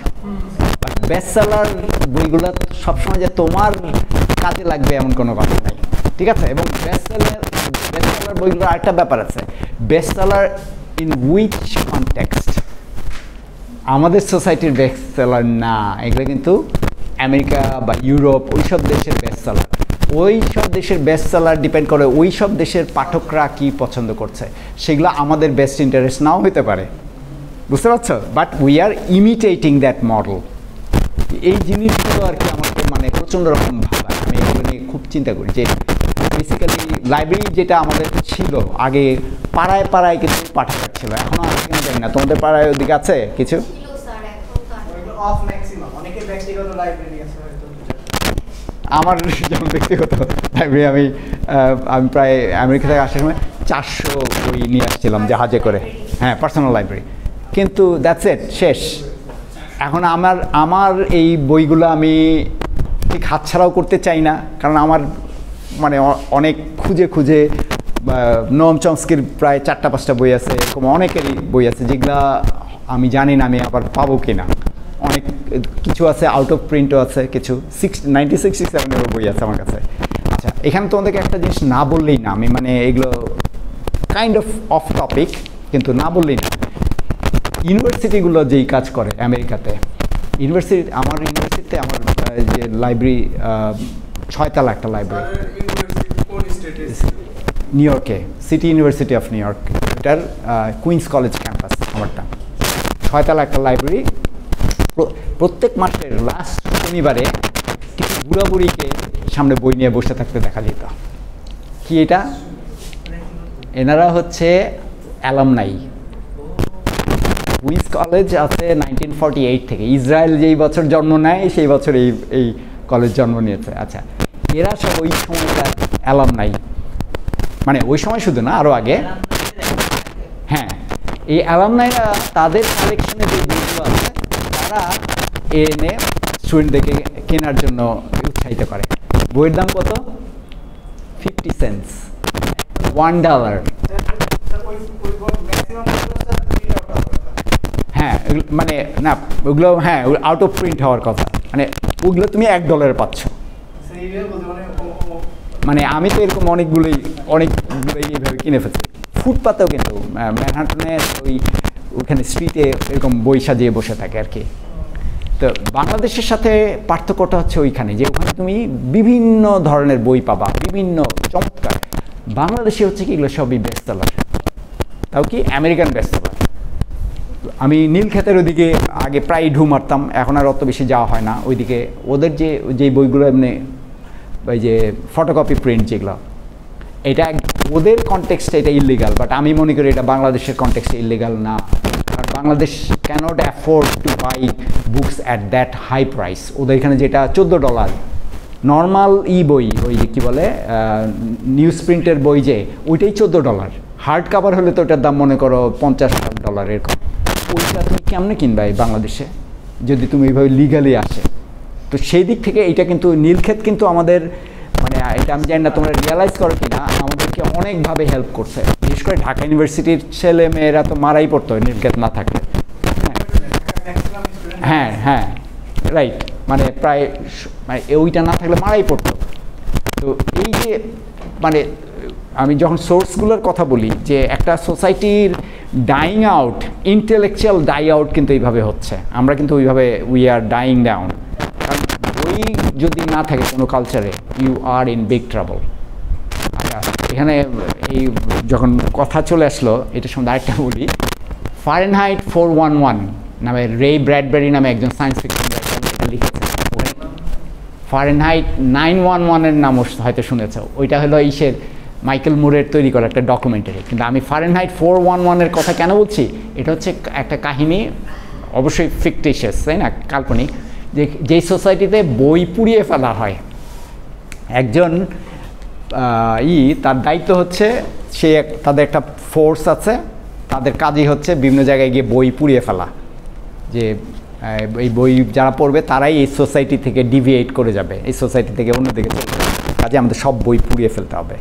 Speaker 1: বেস্ট সেলার বইগুলো সবসময় যে তোমার কাজে লাগবে এমন কোনো কথা নাই, ঠিক আছে? এবং বেস্ট সেলার বইগুলোর আরেকটা ব্যাপার আছে, best seller in which context, আমাদের সোসাইটির বেস্ট সেলার না, এগুলো কিন্তু আমেরিকা বা ইউরোপ ওইসব দেশের বেস্ট সেলার। ওই সব দেশের বেস্ট সেলার ডিপেন্ড করে ওই সব দেশের পাঠকরা কি পছন্দ করছে, সেগুলো আমাদের বেস্ট ইন্টারেস্ট নাও হতে পারে, বুঝতে পারছো? But we are imitating that model. এই জিনিসগুলো আর কি আমাকে মানে প্রচণ্ড রকম ভাবা, আমি এগুলো নিয়ে খুব চিন্তা করি যে বেসিক্যালি লাইব্রেরি যেটা আমাদের ছিল আগে, পাড়ায় পাড়ায় কিছু পাঠাগার ছিল, এখনও আছে কিনা জানি না, তোমাদের পাড়ায় ওদিকে আছে কিছু? আমার যেমন ব্যক্তিগত লাইব্রেরি, আমি প্রায় আমেরিকা থেকে আসার সময় 400 বই নিয়ে আসছিলাম জাহাজে করে, হ্যাঁ, পার্সোনাল লাইব্রেরি। কিন্তু দ্যাটস ইট, শেষ। এখন আমার এই বইগুলো আমি ঠিক হাতছাড়াও করতে চাই না, কারণ আমার মানে অনেক খুঁজে খুঁজে নোম চমস্কির প্রায় 4-5টা বই আছে, এরকম অনেকেরই বই আছে যেগুলা আমি জানি না আমি আবার পাবো কিনা। অনেক কিছু আছে আউট অফ প্রিন্টও আছে, কিছু 1967-এরও বই আছে আমার কাছে। আচ্ছা, এখানে তোমাদেরকে একটা জিনিস না বললেই না, আমি মানে এগুলো কাইন্ড অফ টপিক, কিন্তু না বললেই না, ইউনিভার্সিটিগুলো যেই কাজ করে আমেরিকাতে, আমার ইউনিভার্সিটিতে আমার যে লাইব্রেরি 6 তলা একটা লাইব্রেরি, নিউ ইয়র্কে, city university of new York, এটার কুইন্স কলেজ ক্যাম্পাস আমারটা, 6 তলা একটা লাইব্রেরি। প্রত্যেক মাসের লাস্ট শনিবারে কিছু বুড়া বুড়িকে সামনে বই নিয়ে বসে থাকতে দেখা যেত। কি এটা? এনারা হচ্ছে অ্যালামনাই। কুইন্স কলেজ আছে 1948 থেকে, ইসরায়েল যেই বছর জন্ম নেয় সেই বছর এই কলেজ জন্ম নিয়েছে। আচ্ছা, এরা সব ওই সময়কার অ্যালামনাই, মানে ওই সময় শুধু না, আরও আগে। হ্যাঁ, এই অ্যালামনাইরা তাদের কালেকশনে যে বইগুলো আছে তারা এনে স্টুডেন্টদেরকে কেনার জন্য উৎসাহিত করে। বইয়ের দাম কত? 50 সেন্টস, $1। হ্যাঁ, মানে না ওগুলো, হ্যাঁ আউট অফ প্রিন্ট হওয়ার কথা, মানে ওগুলো তুমি $1 পাচ্ছ। মানে আমি তো এরকম অনেকগুলোই এইভাবে কিনে ফেলছি। ফুটপাতেও কিন্তু ম্যানহাটনের ওইখানে স্ট্রিটে এরকম বই সাজিয়ে বসে থাকে আর কি। তো বাংলাদেশের সাথে পার্থক্যটা হচ্ছে ওইখানে, যে ওখানে তুমি বিভিন্ন ধরনের বই পাবা, বিভিন্ন চমৎকার। বাংলাদেশে হচ্ছে কি এগুলো সবই বেস্টসেলার, তাও কি আমেরিকান বেস্টসেলার। আমি নীলক্ষেতের ওইদিকে আগে প্রায় ঢু মারতাম, এখন আর অত বেশি যাওয়া হয় না ওইদিকে। ওদের যে বইগুলো এমনি ওই যে ফটোকপি প্রিন্ট যেগুলো, এটা ওদের কনটেক্সটে এটা ইলিগাল, বাট আমি মনে করি এটা বাংলাদেশের কনটেক্সটে ইলিগাল না। কারণ Bangladesh can't afford to buy books at that high price. ওদের এখানে যেটা $14 নর্মাল বই, ওই যে কী বলে নিউজ প্রিন্টের বই, যে ওইটাই $14। হার্ড কাভার হলে তো ওটার দাম মনে করো $50 এরকম। ওইটা তুমি কেমনে কিনবা এই বাংলাদেশে যদি তুমি এইভাবে লিগালি আসে? তো সেই দিক থেকে এটা কিন্তু নীলক্ষেত কিন্তু আমাদের, মানে এটা আমি জানি না তোমরা রিয়ালাইজ করো কি না, আমাদেরকে অনেকভাবে হেল্প করছে। বিশেষ করে ঢাকা ইউনিভার্সিটির ছেলে মেয়েরা তো মারাই পড়তো নীলক্ষেত না থাকলে। হ্যাঁ হ্যাঁ, রাইট, মানে প্রায় মানে ওইটা না থাকলে মারাই পড়তো। তো এই যে মানে আমি যখন সোর্সগুলোর কথা বলি, যে একটা সোসাইটির dying out, intellectual die out কিন্তু এইভাবে হচ্ছে। আমরা কিন্তু ওইভাবে উই আর ডাইং ডাউন। কারণ বই যদি না থাকে কোনো কালচারে, you are in big trouble. আচ্ছা, এখানে এই যখন কথা চলে আসলো, এটার সঙ্গে আরেকটা বলি। ফারেনহাইট 411 নামে রে ব্র্যাডবেরি নামে একজন সায়েন্স ফিকশন রাইটার লিখেছেন। ফারেনহাইট 911-এর নামও হয়তো শুনেছ। ওইটা হলো মাইকেল মুরের তৈরি করা একটা ডকুমেন্টারি। কিন্তু আমি ফারেনহাইট 411-এর কথা কেন বলছি, এটা হচ্ছে একটা কাহিনী, অবশ্যই ফিকটিশিয়াস, তাই না, কাল্পনিক, যেই সোসাইটিতে বই পুড়িয়ে ফেলা হয়। একজন তার দায়িত্ব হচ্ছে, তাদের একটা ফোর্স আছে, তাদের কাজই হচ্ছে বিভিন্ন জায়গায় গিয়ে বই পুড়িয়ে ফেলা। যে এই বই যারা পড়বে তারাই এই সোসাইটি থেকে ডিভিয়েট করে যাবে, এই সোসাইটি থেকে অন্যদিকে চলে যাবে, কাজে আমাদের সব বই পুড়িয়ে ফেলতে হবে।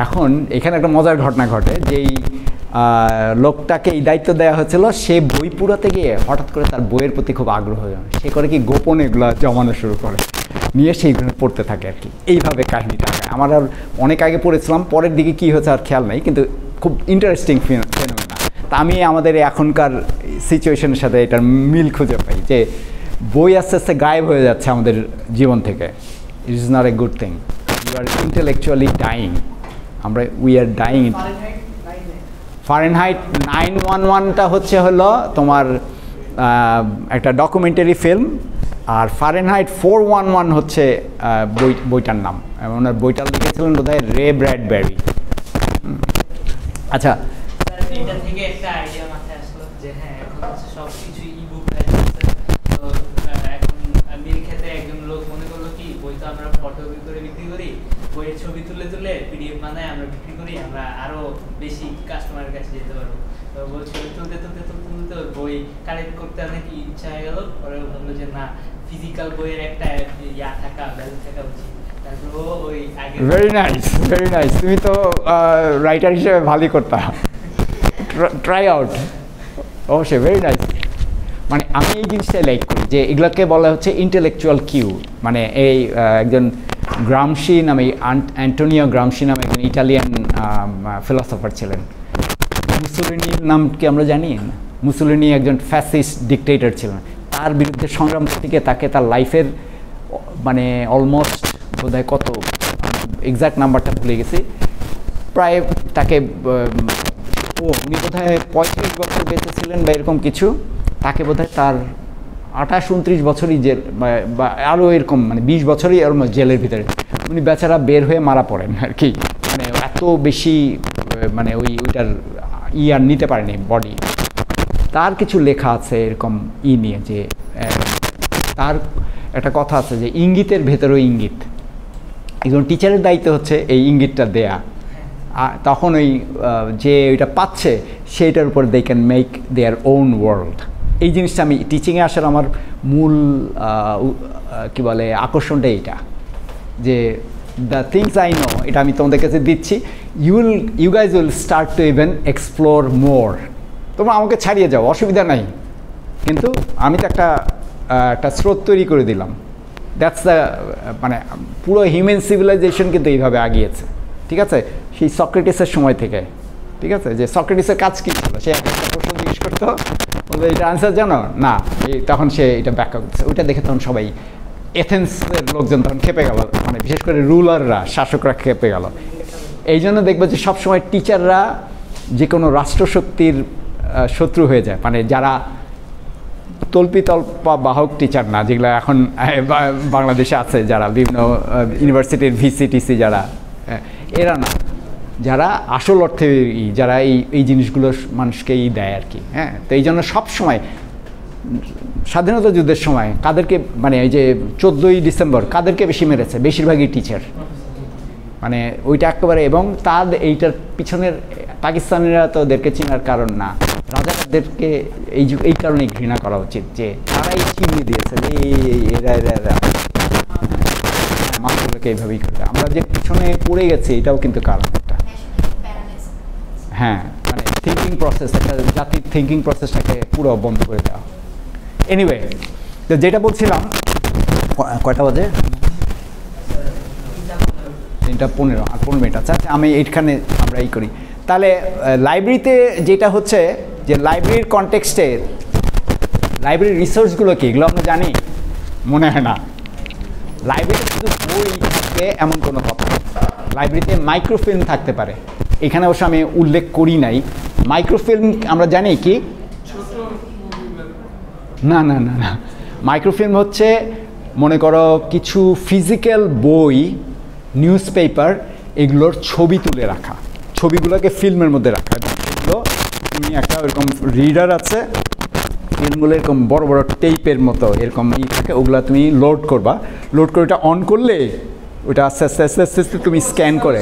Speaker 1: এখন এখানে একটা মজার ঘটনা ঘটে, যেই লোকটাকে এই দায়িত্ব দেওয়া হয়েছিল, সে বই পুরাতে গিয়ে হঠাৎ করে তার বইয়ের প্রতি খুব আগ্রহ হয়। সে করে কি গোপনে এগুলো জমানো শুরু করে, নিয়ে সেইগুলো পড়তে থাকে আর কি। এইভাবে কাহিনিটা আমার আর অনেক আগে পড়েছিলাম, পরের দিকে কী হয়েছে আর খেয়াল নেই, কিন্তু খুব ইন্টারেস্টিং ফেনোমেনা। তা আমি আমাদের এখনকার সিচুয়েশনের সাথে এটার মিল খুঁজে পাই, যে বই আস্তে আস্তে গায়েব হয়ে যাচ্ছে আমাদের জীবন থেকে। It is not a good thing. You are intellectually dying. We are dying. Fahrenheit 911টা হলো তোমার একটা ডকুমেন্টারি ফিল্ম, আর ফারেনহাইট 411 হচ্ছে বইটার নাম। ওনার বইটা লিখেছিলেন বোধহয় রে ব্র্যাডবেরি। আচ্ছা,
Speaker 2: এটা থেকে একটা আইডিয়া মাথায় আসলো যে হ্যাঁ, এখন হচ্ছে সব কিছু ইবুক হয়ে যাচ্ছে। তো এখন নীলক্ষেতে একজন লোক মনে করলো কি, বই তো আমরা ফটোকপি করে বিক্রি করি, বইয়ের ছবি তুলে তুলে পিডিএফ বানায় আমরা বিক্রি করি, আমরা আরো বেশি কাস্টমারের কাছে যেতে পারবো। তো তো বলছিল তুলতে তুলতে তুলতে তুলতে ওর বই কালেক্ট করতে অনেক ইচ্ছা হয়ে গেল, পরে ভাবলো যে না ফিজিক্যাল বইয়ের একটা ইয়া থাকা ভ্যালু থাকা উচিত। তারপর ও ওই আগে
Speaker 1: ভেরি নাইস, তুমি তো রাইটার হিসেবে ভালোই করতা, ট্রাই আউট, অবশ্যই ভেরি নাইস। মানে আমি এই জিনিসটাই লাইক করি যে এগুলোকে বলা হচ্ছে ইন্টেলেকচুয়াল কিউ। মানে এই একজন গ্রামশি নামে, অ্যান্টোনিও গ্রামশি নামে একজন ইটালিয়ান ফিলসফার ছিলেন। মুসোলিনির নাম কি আমরা জানি? মুসোলিনি একজন ফ্যাসিস্ট ডিকটেটর ছিলেন, তার বিরুদ্ধে সংগ্রাম থেকে তাকে তার লাইফের মানে অলমোস্ট বোধহয় কত এক্সাক্ট নাম্বারটা ভুলে গেছি, প্রায় তাকে উনি বোধহয় 35 বছর বেঁচে ছিলেন বা এরকম কিছু, তাকে বোধহয় তার 28-29 বছরই জেল বা আরও এরকম মানে 20 বছরই এর জেলের ভিতরে উনি বেচারা বের হয়ে মারা পড়েন আর কি। মানে এত বেশি মানে ওইটার আর নিতে পারেনি বডি। তার কিছু লেখা আছে এরকম নিয়ে যে তার একটা কথা আছে যে ইঙ্গিতের ভেতরেও ইঙ্গিত। একজন টিচারের দায়িত্ব হচ্ছে এই ইঙ্গিতটা দেয়া, তখন ওই যে ওইটা পাচ্ছে সেইটার উপর they can make their own world. এই জিনিসটা আমি টিচিংয়ে আসার আমার মূল কি বলে আকর্ষণটা এইটা, যে দ্য থিংস আই নো এটা আমি তোমাদের কাছে দিচ্ছি, you guys will start to even explore more. তোমরা আমাকে ছাড়িয়ে যাও, অসুবিধা নাই, কিন্তু আমি তো একটা স্রোত তৈরি করে দিলাম। দ্যাটস দ্য মানে পুরো হিউম্যান সিভিলাইজেশন কিন্তু এইভাবে আগিয়েছে, ঠিক আছে, সেই সক্রেটিসের সময় থেকে। ঠিক আছে, যে সক্রেটিসের কাজ কী ছিল, সে একটা প্রশ্ন জিজ্ঞেস করতো, বলতো এটা আনসার জানো না, তখন সে এটা ব্যাখ্যা করছে। ওইটা দেখে তখন সবাই এথেন্সের লোকজন তখন খেপে গেল, মানে বিশেষ করে রুলাররা, শাসকরা খেপে গেল। এই জন্য দেখবে যে সবসময় টিচাররা যে কোনো রাষ্ট্রশক্তির শত্রু হয়ে যায়, মানে যারা তল্পা বাহক টিচার না, যেগুলো এখন বাংলাদেশে আছে, যারা বিভিন্ন ইউনিভার্সিটির ভিসিটিসি যারা, এরা না, যারা আসল অর্থে যারা এই জিনিসগুলো মানুষকে দেয় আর কি। হ্যাঁ, তো এই জন্য সবসময় স্বাধীনতা যুদ্ধের সময় কাদেরকে, মানে এই যে 14ই ডিসেম্বর কাদেরকে বেশি মেরেছে, বেশিরভাগই টিচার, মানে ওইটা একেবারে। এবং তার এইটার পিছনের পাকিস্তানিরা তো ওদেরকে চেনার কারণ না, রাজাকারদেরকে এই কারণে ঘৃণা করা উচিত যে তারাই চিনিয়ে দিয়েছে যে এরা মানুষগুলোকে এইভাবেই করে। আমরা যে পিছনে পড়ে গেছি এটাও কিন্তু কারণ একটা। হ্যাঁ, মানে থিঙ্কিং প্রসেস, একটা জাতির থিঙ্কিং প্রসেসটাকে পুরো বন্ধ করে দেওয়া। এনিওয়ে, তো যেটা বলছিলাম, কয়টা বাজে? 3:15 আর 15 মিনিট। আচ্ছা, আমি এইখানে আমরা করি তাহলে। লাইব্রেরিতে যেটা হচ্ছে যে লাইব্রেরির কনটেক্সটে লাইব্রেরির রিসোর্সগুলো কি, এগুলো আমরা জানি? মনে হয় না। লাইব্রেরিতে শুধু বই থাকবে এমন কোনো কথা নেই। লাইব্রেরিতে মাইক্রোফিল্ম থাকতে পারে, এখানে অবশ্য আমি উল্লেখ করি নাই। মাইক্রোফিল্ম আমরা জানি কি? না না না না, মাইক্রোফিল্ম হচ্ছে মনে করো কিছু ফিজিক্যাল বই, নিউজ পেপার, এগুলোর ছবি তুলে রাখা, ছবিগুলোকে ফিল্মের মধ্যে রাখা। এগুলো তুমি একটা এরকম রিডার আছে, ফিল্মগুলো এরকম বড় বড় টেইপের মতো এরকম থাকে, ওগুলো তুমি লোড করবা, লোড করে ওটা অন করলে ওটা আস্তে আস্তে আস্তে আস্তে আস্তে তুমি স্ক্যান করে,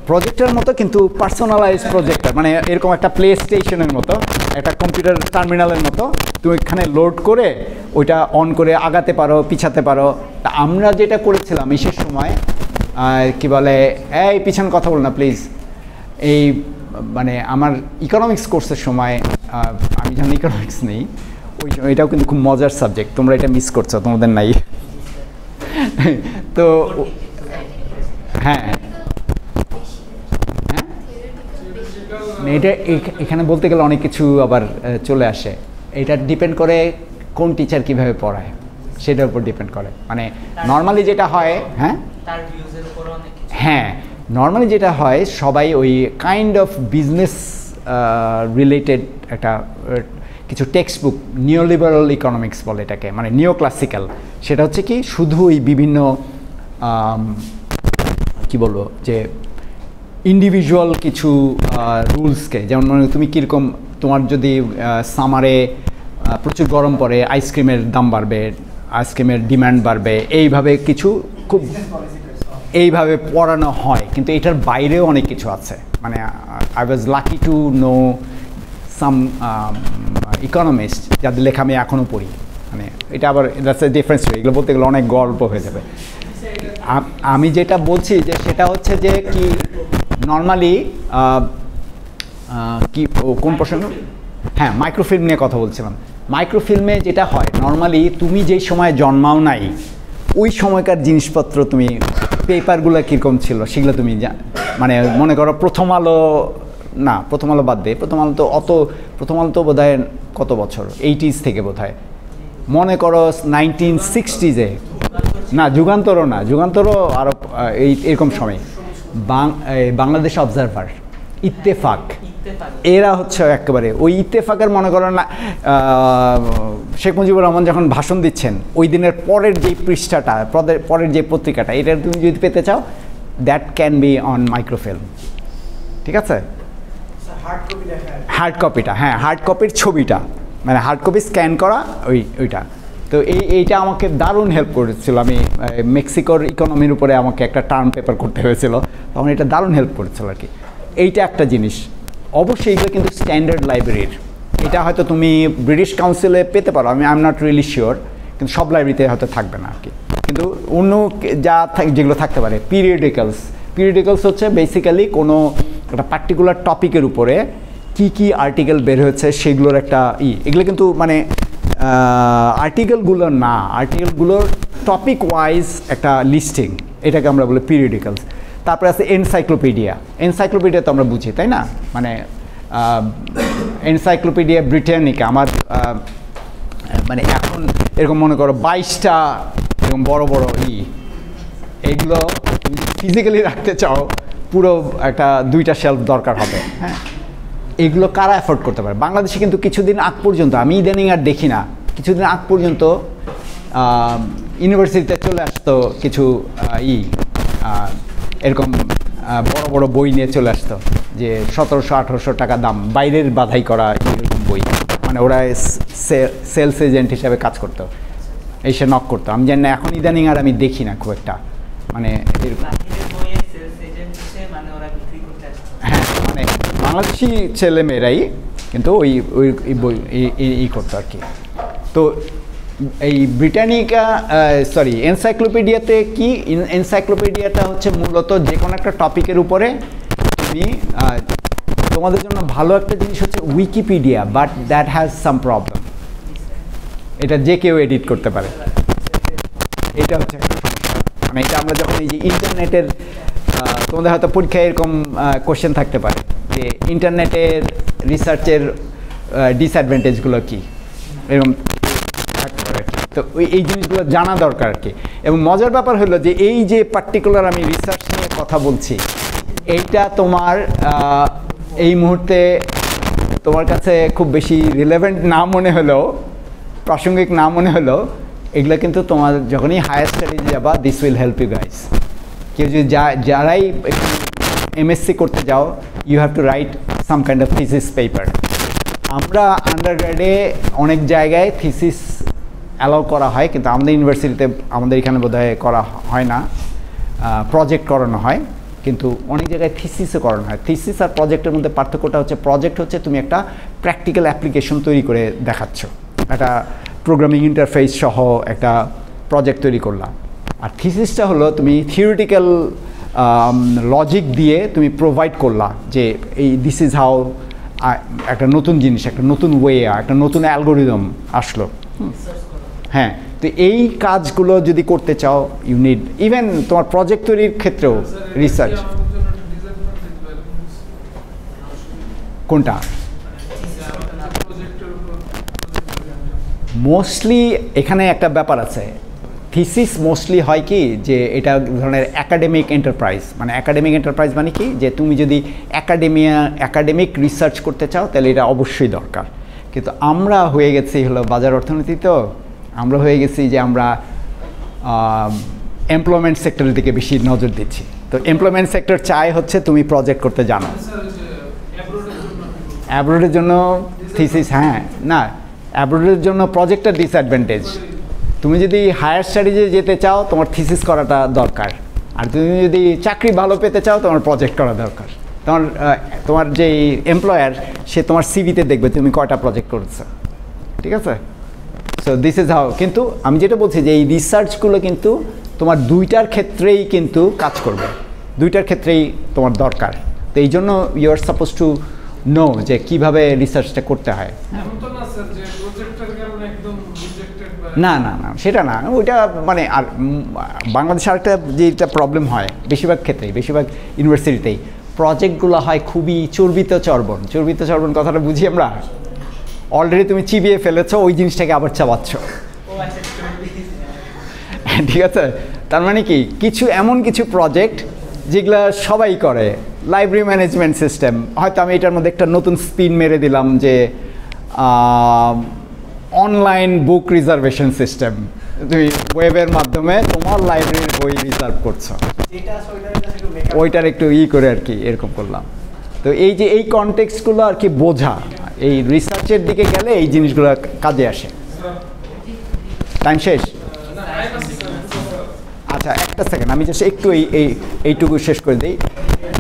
Speaker 1: প্রজেক্টের মতো কিন্তু পার্সোনালাইজ প্রজেক্টর, মানে এরকম একটা প্লে স্টেশনের মতো, একটা কম্পিউটার টার্মিনালের মতো, তুমি এখানে লোড করে ওইটা অন করে আগাতে পারো, পিছাতে পারো। তা আমরা যেটা করেছিলাম ইসের সময়, কি বলে, এই পিছনে কথা বল না প্লিজ, এই মানে আমার ইকোনমিক্স কোর্সের সময়, আমি যখন ইকোনমিক্স নেই ওই সময়, এটাও কিন্তু খুব মজার সাবজেক্ট, তোমরা এটা মিস করছো, তোমাদের নাই। তো হ্যাঁ, এটা এখানে বলতে গেলে অনেক কিছু আবার চলে আসে। এটা ডিপেন্ড করে কোন টিচার কিভাবে পড়ায়, সেটার উপর ডিপেন্ড করে। মানে নর্মালি যেটা হয়, হ্যাঁ নর্মালি যেটা হয়, সবাই ওই কাইন্ড অফ বিজনেস রিলেটেড একটা কিছু টেক্সট বুক, নিওলিবারাল ইকোনমিক্স বলে এটাকে, মানে নিও ক্লাসিক্যাল। সেটা হচ্ছে কি, শুধু ওই বিভিন্ন কি বলবো, যে ইন্ডিভিজুয়াল কিছু রুলসকে, যেমন মানে তুমি কীরকম, তোমার যদি সামারে প্রচুর গরম পড়ে, আইসক্রিমের দাম বাড়বে, আইসক্রিমের ডিম্যান্ড বাড়বে, এইভাবে কিছু খুব এইভাবে পড়ানো হয়, কিন্তু এটার বাইরেও অনেক কিছু আছে। মানে I was lucky to know some economist যাদের লেখা আমি এখনও পড়ি। মানে এটা আবার দ্যাটস এ ডিফারেন্স, এগুলো বলতে গেলে অনেক গল্প হয়ে যাবে। আমি যেটা বলছি যে সেটা হচ্ছে যে কি নর্মালি কি কোন প্রসঙ্গ, হ্যাঁ মাইক্রোফিল্ম নিয়ে কথা বলছিলাম। মাইক্রোফিল্মে যেটা হয় নর্মালি তুমি যেই সময় জন্মাও নাই ওই সময়কার জিনিসপত্র, তুমি পেপারগুলো কীরকম ছিল সেগুলো তুমি মানে মনে করো প্রথম আলো বাদ দিয়ে, প্রথম আলো তো বোধ হয় কত বছর 80s থেকে বোধ হয়, মনে করো 1960s না, যুগান্তরও আরও এরকম সময় বাংলাদেশ অবজারভার, ইত্তেফাক, এরা হচ্ছে একেবারে ওই ইত্তেফাকের মনে করো না শেখ মুজিবুর রহমান যখন ভাষণ দিচ্ছেন ওই দিনের পরের যে পৃষ্ঠাটা, পরের যে পত্রিকাটা, এটা তুমি যদি পেতে চাও that can be on microfilm. ঠিক আছে, হার্ড কপিটা, হ্যাঁ হার্ড কপির ছবিটা, মানে হার্ড কপি স্ক্যান করা ওইটা। তো এইটা আমাকে দারুণ হেল্প করেছিল। আমি মেক্সিকোর ইকোনমির উপরে আমাকে একটা টার্ম পেপার করতে হয়েছিল, তখন এটা দারুণ হেল্প করেছিল আর কি। এইটা একটা জিনিস। অবশ্যই এগুলো কিন্তু স্ট্যান্ডার্ড লাইব্রেরির, এটা হয়তো তুমি ব্রিটিশ কাউন্সিলে পেতে পারো, আমি I am not really sure, কিন্তু সব লাইব্রেরিতে হয়তো থাকবে না আর কি। কিন্তু অন্য যেগুলো থাকতে পারে পিরিয়ডিক্যালস হচ্ছে বেসিক্যালি কোনো একটা পার্টিকুলার টপিকের উপরে কি আর্টিকেল বের হয়েছে সেগুলোর একটা এগুলো কিন্তু মানে আর্টিকেলগুলোর টপিক ওয়াইজ একটা লিস্টিং, এটাকে আমরা বলি পিরিয়ডিক্যালস। তারপরে আছে এনসাইক্লোপিডিয়া তো আমরা বুঝি তাই না, মানে এনসাইক্লোপিডিয়া ব্রিটানিকা আমার মানে এখন এরকম মনে করো 22টা এরকম বড় এইগুলো তুমি ফিজিক্যালি রাখতে চাও পুরো একটা 2টা শেলফ দরকার হবে। হ্যাঁ, এগুলো কারা অ্যাফোর্ড করতে পারে? বাংলাদেশে কিন্তু কিছুদিন আগ পর্যন্ত, আমি ইদানিং আর দেখি না, কিছুদিন আগ পর্যন্ত ইউনিভার্সিটিতে চলে আসতো কিছু এরকম বড় বই নিয়ে চলে আসতো যে 1700-1800 টাকা দাম, বাইরের বাধাই করা এরকম বই, মানে ওরা সেলস এজেন্ট হিসাবে কাজ করতো, এসে নক করতো। আমি জানি না এখন ইদানিং আর আমি দেখি না খুব একটা, মানে হ্যাঁ মানে বাংলাদেশি ছেলেমেয়েরাই কিন্তু ওই বই করতো আর কি। তো এই ব্রিটানিকা এনসাইক্লোপিডিয়াতে কি, এনসাইক্লোপিডিয়াটা হচ্ছে মূলত যে কোনো একটা টপিকের উপরে তুমি, তোমাদের জন্য ভালো একটা জিনিস হচ্ছে Wikipedia, but that has some problem, এটা যে কেউ এডিট করতে পারে, এটা হচ্ছে একটা সমস্যা। মানে এটা আমরা যখন এই যে ইন্টারনেটের, তোমাদের হয়তো পরীক্ষায় এরকম কোশ্চেন থাকতে পারে যে ইন্টারনেটের রিসার্চের ডিসঅ্যাডভান্টেজগুলো কী, এরকম থাকতে পারে। তো এই জিনিসগুলো জানা দরকার আর কি। এবং মজার ব্যাপার হলো যে এই যে পার্টিকুলার আমি রিসার্চ নিয়ে কথা বলছি, এইটা তোমার এই মুহূর্তে তোমার কাছে খুব বেশি রিলেভেন্ট না মনে হলেও, প্রাসঙ্গিক না মনে হলেও, এগুলো কিন্তু তোমার যখনই হায়ার স্টাডিজে যাবা, this will help you guys. কেউ যদি যারাই এমএসসি করতে যাও, you have to write some kind of thesis paper. আমরা আন্ডারগ্রেডে অনেক জায়গায় থিসিস অ্যালাউ করা হয়, কিন্তু আমাদের ইউনিভার্সিটিতে, আমাদের এখানে বোধহয় করা হয় না, প্রজেক্ট করানো হয়, কিন্তু অনেক জায়গায় থিসিসও করানো হয়। থিসিস আর প্রজেক্টের মধ্যে পার্থক্যটা হচ্ছে, প্রজেক্ট হচ্ছে তুমি একটা প্র্যাকটিক্যাল অ্যাপ্লিকেশন তৈরি করে দেখাচ্ছ, একটা প্রোগ্রামিং ইন্টারফেস সহ একটা প্রজেক্ট তৈরি করলাম। আর থিসিসটা হলো তুমি থিওরিটিক্যাল লজিক দিয়ে তুমি প্রোভাইড করলা যে এই দিস ইজ হাউ, একটা নতুন জিনিস, একটা নতুন ওয়ে, একটা নতুন অ্যালগোরিদম আসলো। হ্যাঁ, তো এই কাজগুলো যদি করতে চাও, ইউ নিড, ইভেন তোমার প্রজেক্ট তৈরির ক্ষেত্রেও রিসার্চ। কোনটা? মোস্টলি এখানে একটা ব্যাপার আছে, থিসিস মোস্টলি হয় কি যে এটা ধরনের অ্যাকাডেমিক এন্টারপ্রাইজ, মানে অ্যাকাডেমিক এন্টারপ্রাইজ মানে কি, যে তুমি যদি অ্যাকাডেমিক রিসার্চ করতে চাও তাহলে এটা অবশ্যই দরকার। কিন্তু আমরা হয়ে গেছি হলো বাজার অর্থনীতি, তো আমরা হয়ে গেছি যে আমরা এমপ্লয়মেন্ট সেক্টরের দিকে বেশি নজর দিচ্ছি। তো এমপ্লয়মেন্ট সেক্টর চায় হচ্ছে তুমি প্রজেক্ট করতে জানো। অ্যাব্রোডের জন্য থিসিস, হ্যাঁ না, অ্যাব্রোডের জন্য প্রজেক্টের ডিসঅ্যাডভান্টেজ, তুমি যদি হায়ার স্টাডিজে যেতে চাও তোমার থিসিস করাটা দরকার। আর তুমি যদি চাকরি ভালো পেতে চাও তোমার প্রজেক্ট করা দরকার। তোমার যে এমপ্লয়ার সে তোমার সিভিতে দেখবে তুমি কয়টা প্রজেক্ট করেছো, ঠিক আছে? So this is how. কিন্তু আমি যেটা বলছি যে এই রিসার্চগুলো কিন্তু তোমার দুইটার ক্ষেত্রেই কিন্তু কাজ করবে, দুইটার ক্ষেত্রেই তোমার দরকার। তো এই জন্য you are suppose to know যে কীভাবে রিসার্চটা করতে হয়। না না না, সেটা না, ওইটা মানে আর বাংলাদেশে আরেকটা যেটা প্রবলেম হয় বেশিরভাগ ক্ষেত্রেই, বেশিরভাগ ইউনিভার্সিটিতেই প্রজেক্টগুলো হয় খুবই চর্বিত চর্বণ। চর্বিত চর্বণ কথাটা বুঝি আমরা, অলরেডি তুমি চিবিয়ে ফেলেছো, ওই জিনিসটাকে আবার চাবাচ্ছ, ঠিক আছে? তার মানে কি কিছু এমন কিছু প্রজেক্ট যেগুলো সবাই করে, লাইব্রেরি ম্যানেজমেন্ট সিস্টেম, হয়তো আমি এটার মধ্যে একটা নতুন স্পিন মেরে দিলাম যে অনলাইন বুক রিজার্ভেশন সিস্টেম, তুমি ওয়েবের মাধ্যমে তোমার লাইব্রেরির বই রিজার্ভ করছো, ওইটার একটু করে আর কি এরকম করলাম। তো এই যে এই কনটেক্সটগুলো আর কি বোঝা, এই রিসার্চের দিকে গেলে এই জিনিসগুলো কাজে আসে। টাইম শেষ? আচ্ছা একটা সেকেন্ড, আমি জাস্ট একটু এইটুকু শেষ করে দিই।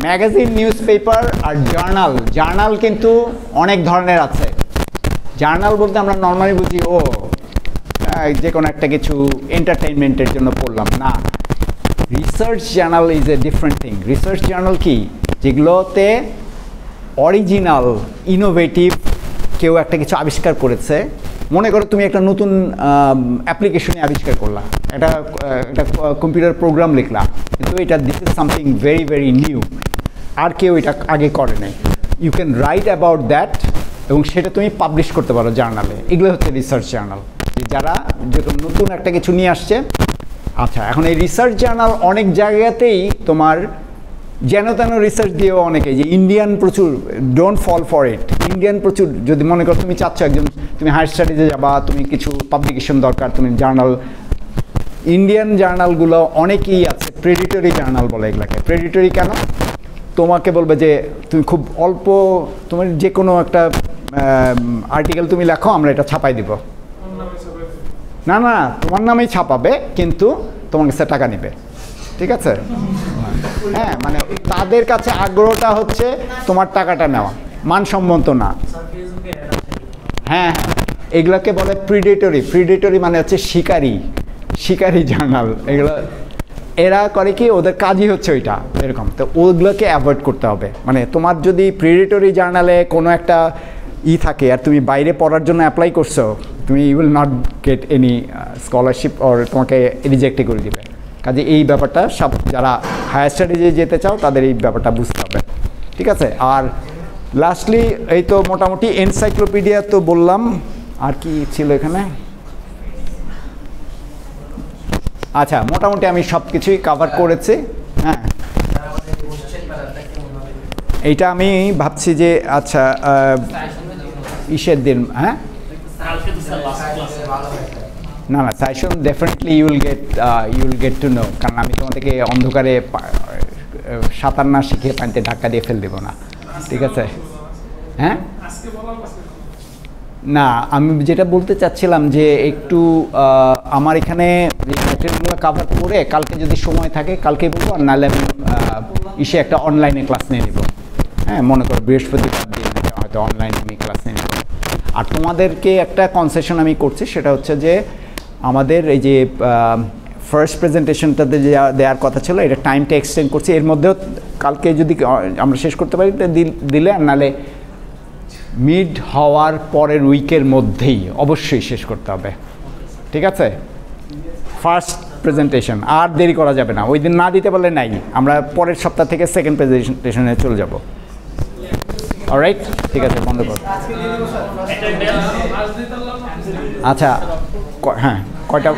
Speaker 1: ম্যাগাজিন, নিউজ পেপার আর জার্নাল। জার্নাল কিন্তু অনেক ধরনের আছে। জার্নাল বলতে আমরা নর্মালি বুঝি যে কোনো একটা কিছু এন্টারটেইনমেন্টের জন্য পড়লাম, না। Research journal is a different thing. Research journal কি? যেগুলোতে অরিজিনাল ইনোভেটিভ কেউ একটা কিছু আবিষ্কার করেছে। মনে করো তুমি একটা নতুন অ্যাপ্লিকেশনে আবিষ্কার করলা, একটা কম্পিউটার প্রোগ্রাম লিখলা, কিন্তু এটা this is something very very new, আর কেউ এটা আগে করে নাই। You can write about that এবং সেটা তুমি পাবলিশ করতে পারো জার্নালে। এগুলো হচ্ছে রিসার্চ জার্নাল, যারা যেরকম নতুন একটা কিছু নিয়ে আসছে। আচ্ছা, এখন এই রিসার্চ জার্নাল অনেক জায়গাতেই তোমার যেন তেন রিসার্চ দিয়েও অনেকে, যে ইন্ডিয়ান প্রচুর, don't fall for it. Indian প্রচুর, যদি মনে করো তুমি চাচ্ছ একজন, তুমি হায়ার স্টাডিজে যাবা, তুমি কিছু পাবলিকেশন দরকার, তুমি জার্নাল, ইন্ডিয়ান জার্নালগুলো অনেকেই আছে প্রেডিটরি জার্নাল বলে এগুলাকে। প্রেডিটরি কেন? তোমাকে বলবে যে তুমি খুব অল্প, তোমার যে কোনো একটা আর্টিকেল তুমি লেখো, আমরা এটা ছাপাই দিব। না না, তোমার নামেই ছাপাবে, কিন্তু তোমার কাছে টাকা নেবে, ঠিক আছে? হ্যাঁ, মানে তাদের কাছে আগ্রহটা হচ্ছে তোমার টাকাটা নেওয়া, মানসম্মত না। হ্যাঁ, এগুলাকে বলে প্রিডেটরি। প্রিডেটরি মানে হচ্ছে শিকারি জার্নাল। এগুলো এরা করে কি, ওদের কাজই হচ্ছে ওইটা এরকম। তো ওগুলোকে অ্যাভয়েড করতে হবে। মানে তোমার যদি প্রিডেটরি জার্নালে কোনো একটা থাকে আর তুমি বাইরে পড়ার জন্য অ্যাপ্লাই করছো, তুমি you will not get any scholarship, or তোমাকে রিজেক্টই করে দিবে। কাজে এই ব্যাপারটা সব যারা হায়ার স্টাডিজে যেতে চাও তাদের এই ব্যাপারটা বুঝতে হবে, ঠিক আছে? আর লাস্টলি এই তো মোটামুটি এনসাইক্লোপিডিয়া তো বললাম, আর কি ছিল এখানে? আচ্ছা, মোটামুটি আমি সব কিছুই কাভার করেছি। হ্যাঁ, এইটা আমি ভাবছি যে আচ্ছা ইসের দিন, হ্যাঁ না না, suggestion definitely you will get to know, কারণ আমি তোমাদেরকে অন্ধকারে সাঁতার না শিখে পানিতে ধাক্কা দিয়ে ফেল দেবো না, ঠিক আছে? হ্যাঁ না, আমি যেটা বলতে চাচ্ছিলাম যে একটু আমার এখানে ম্যাটেরিয়ালগুলো কাভার করে কালকে যদি সময় থাকে কালকে বলবো, আর নাহলে আমি একটা অনলাইনে ক্লাস নিয়ে নেব। হ্যাঁ, মনে করো বৃহস্পতিবার দিন হয়তো অনলাইনে আমি ক্লাস নিয়ে নেব। আর তোমাদেরকে একটা কনসেশন আমি করছি, সেটা হচ্ছে যে আমাদের এই যে ফার্স্ট প্রেজেন্টেশনটাতে যে দেওয়ার কথা ছিল, এটা টাইমটা এক্সটেন্ড করছি। এর মধ্যেও কালকে যদি আমরা শেষ করতে পারি দিলে, আর নাহলে মিড হওয়ার পরের উইকের মধ্যেই অবশ্যই শেষ করতে হবে, ঠিক আছে? ফার্স্ট প্রেজেন্টেশন আর দেরি করা যাবে না। ওই দিন না দিতে পারলে নাই, আমরা পরের সপ্তাহ থেকে সেকেন্ড প্রেজেন্টেশনে চলে যাব। অলরাইট, ঠিক আছে, বন্ধ করো। আচ্ছা, হ্যাঁ, কয়টা?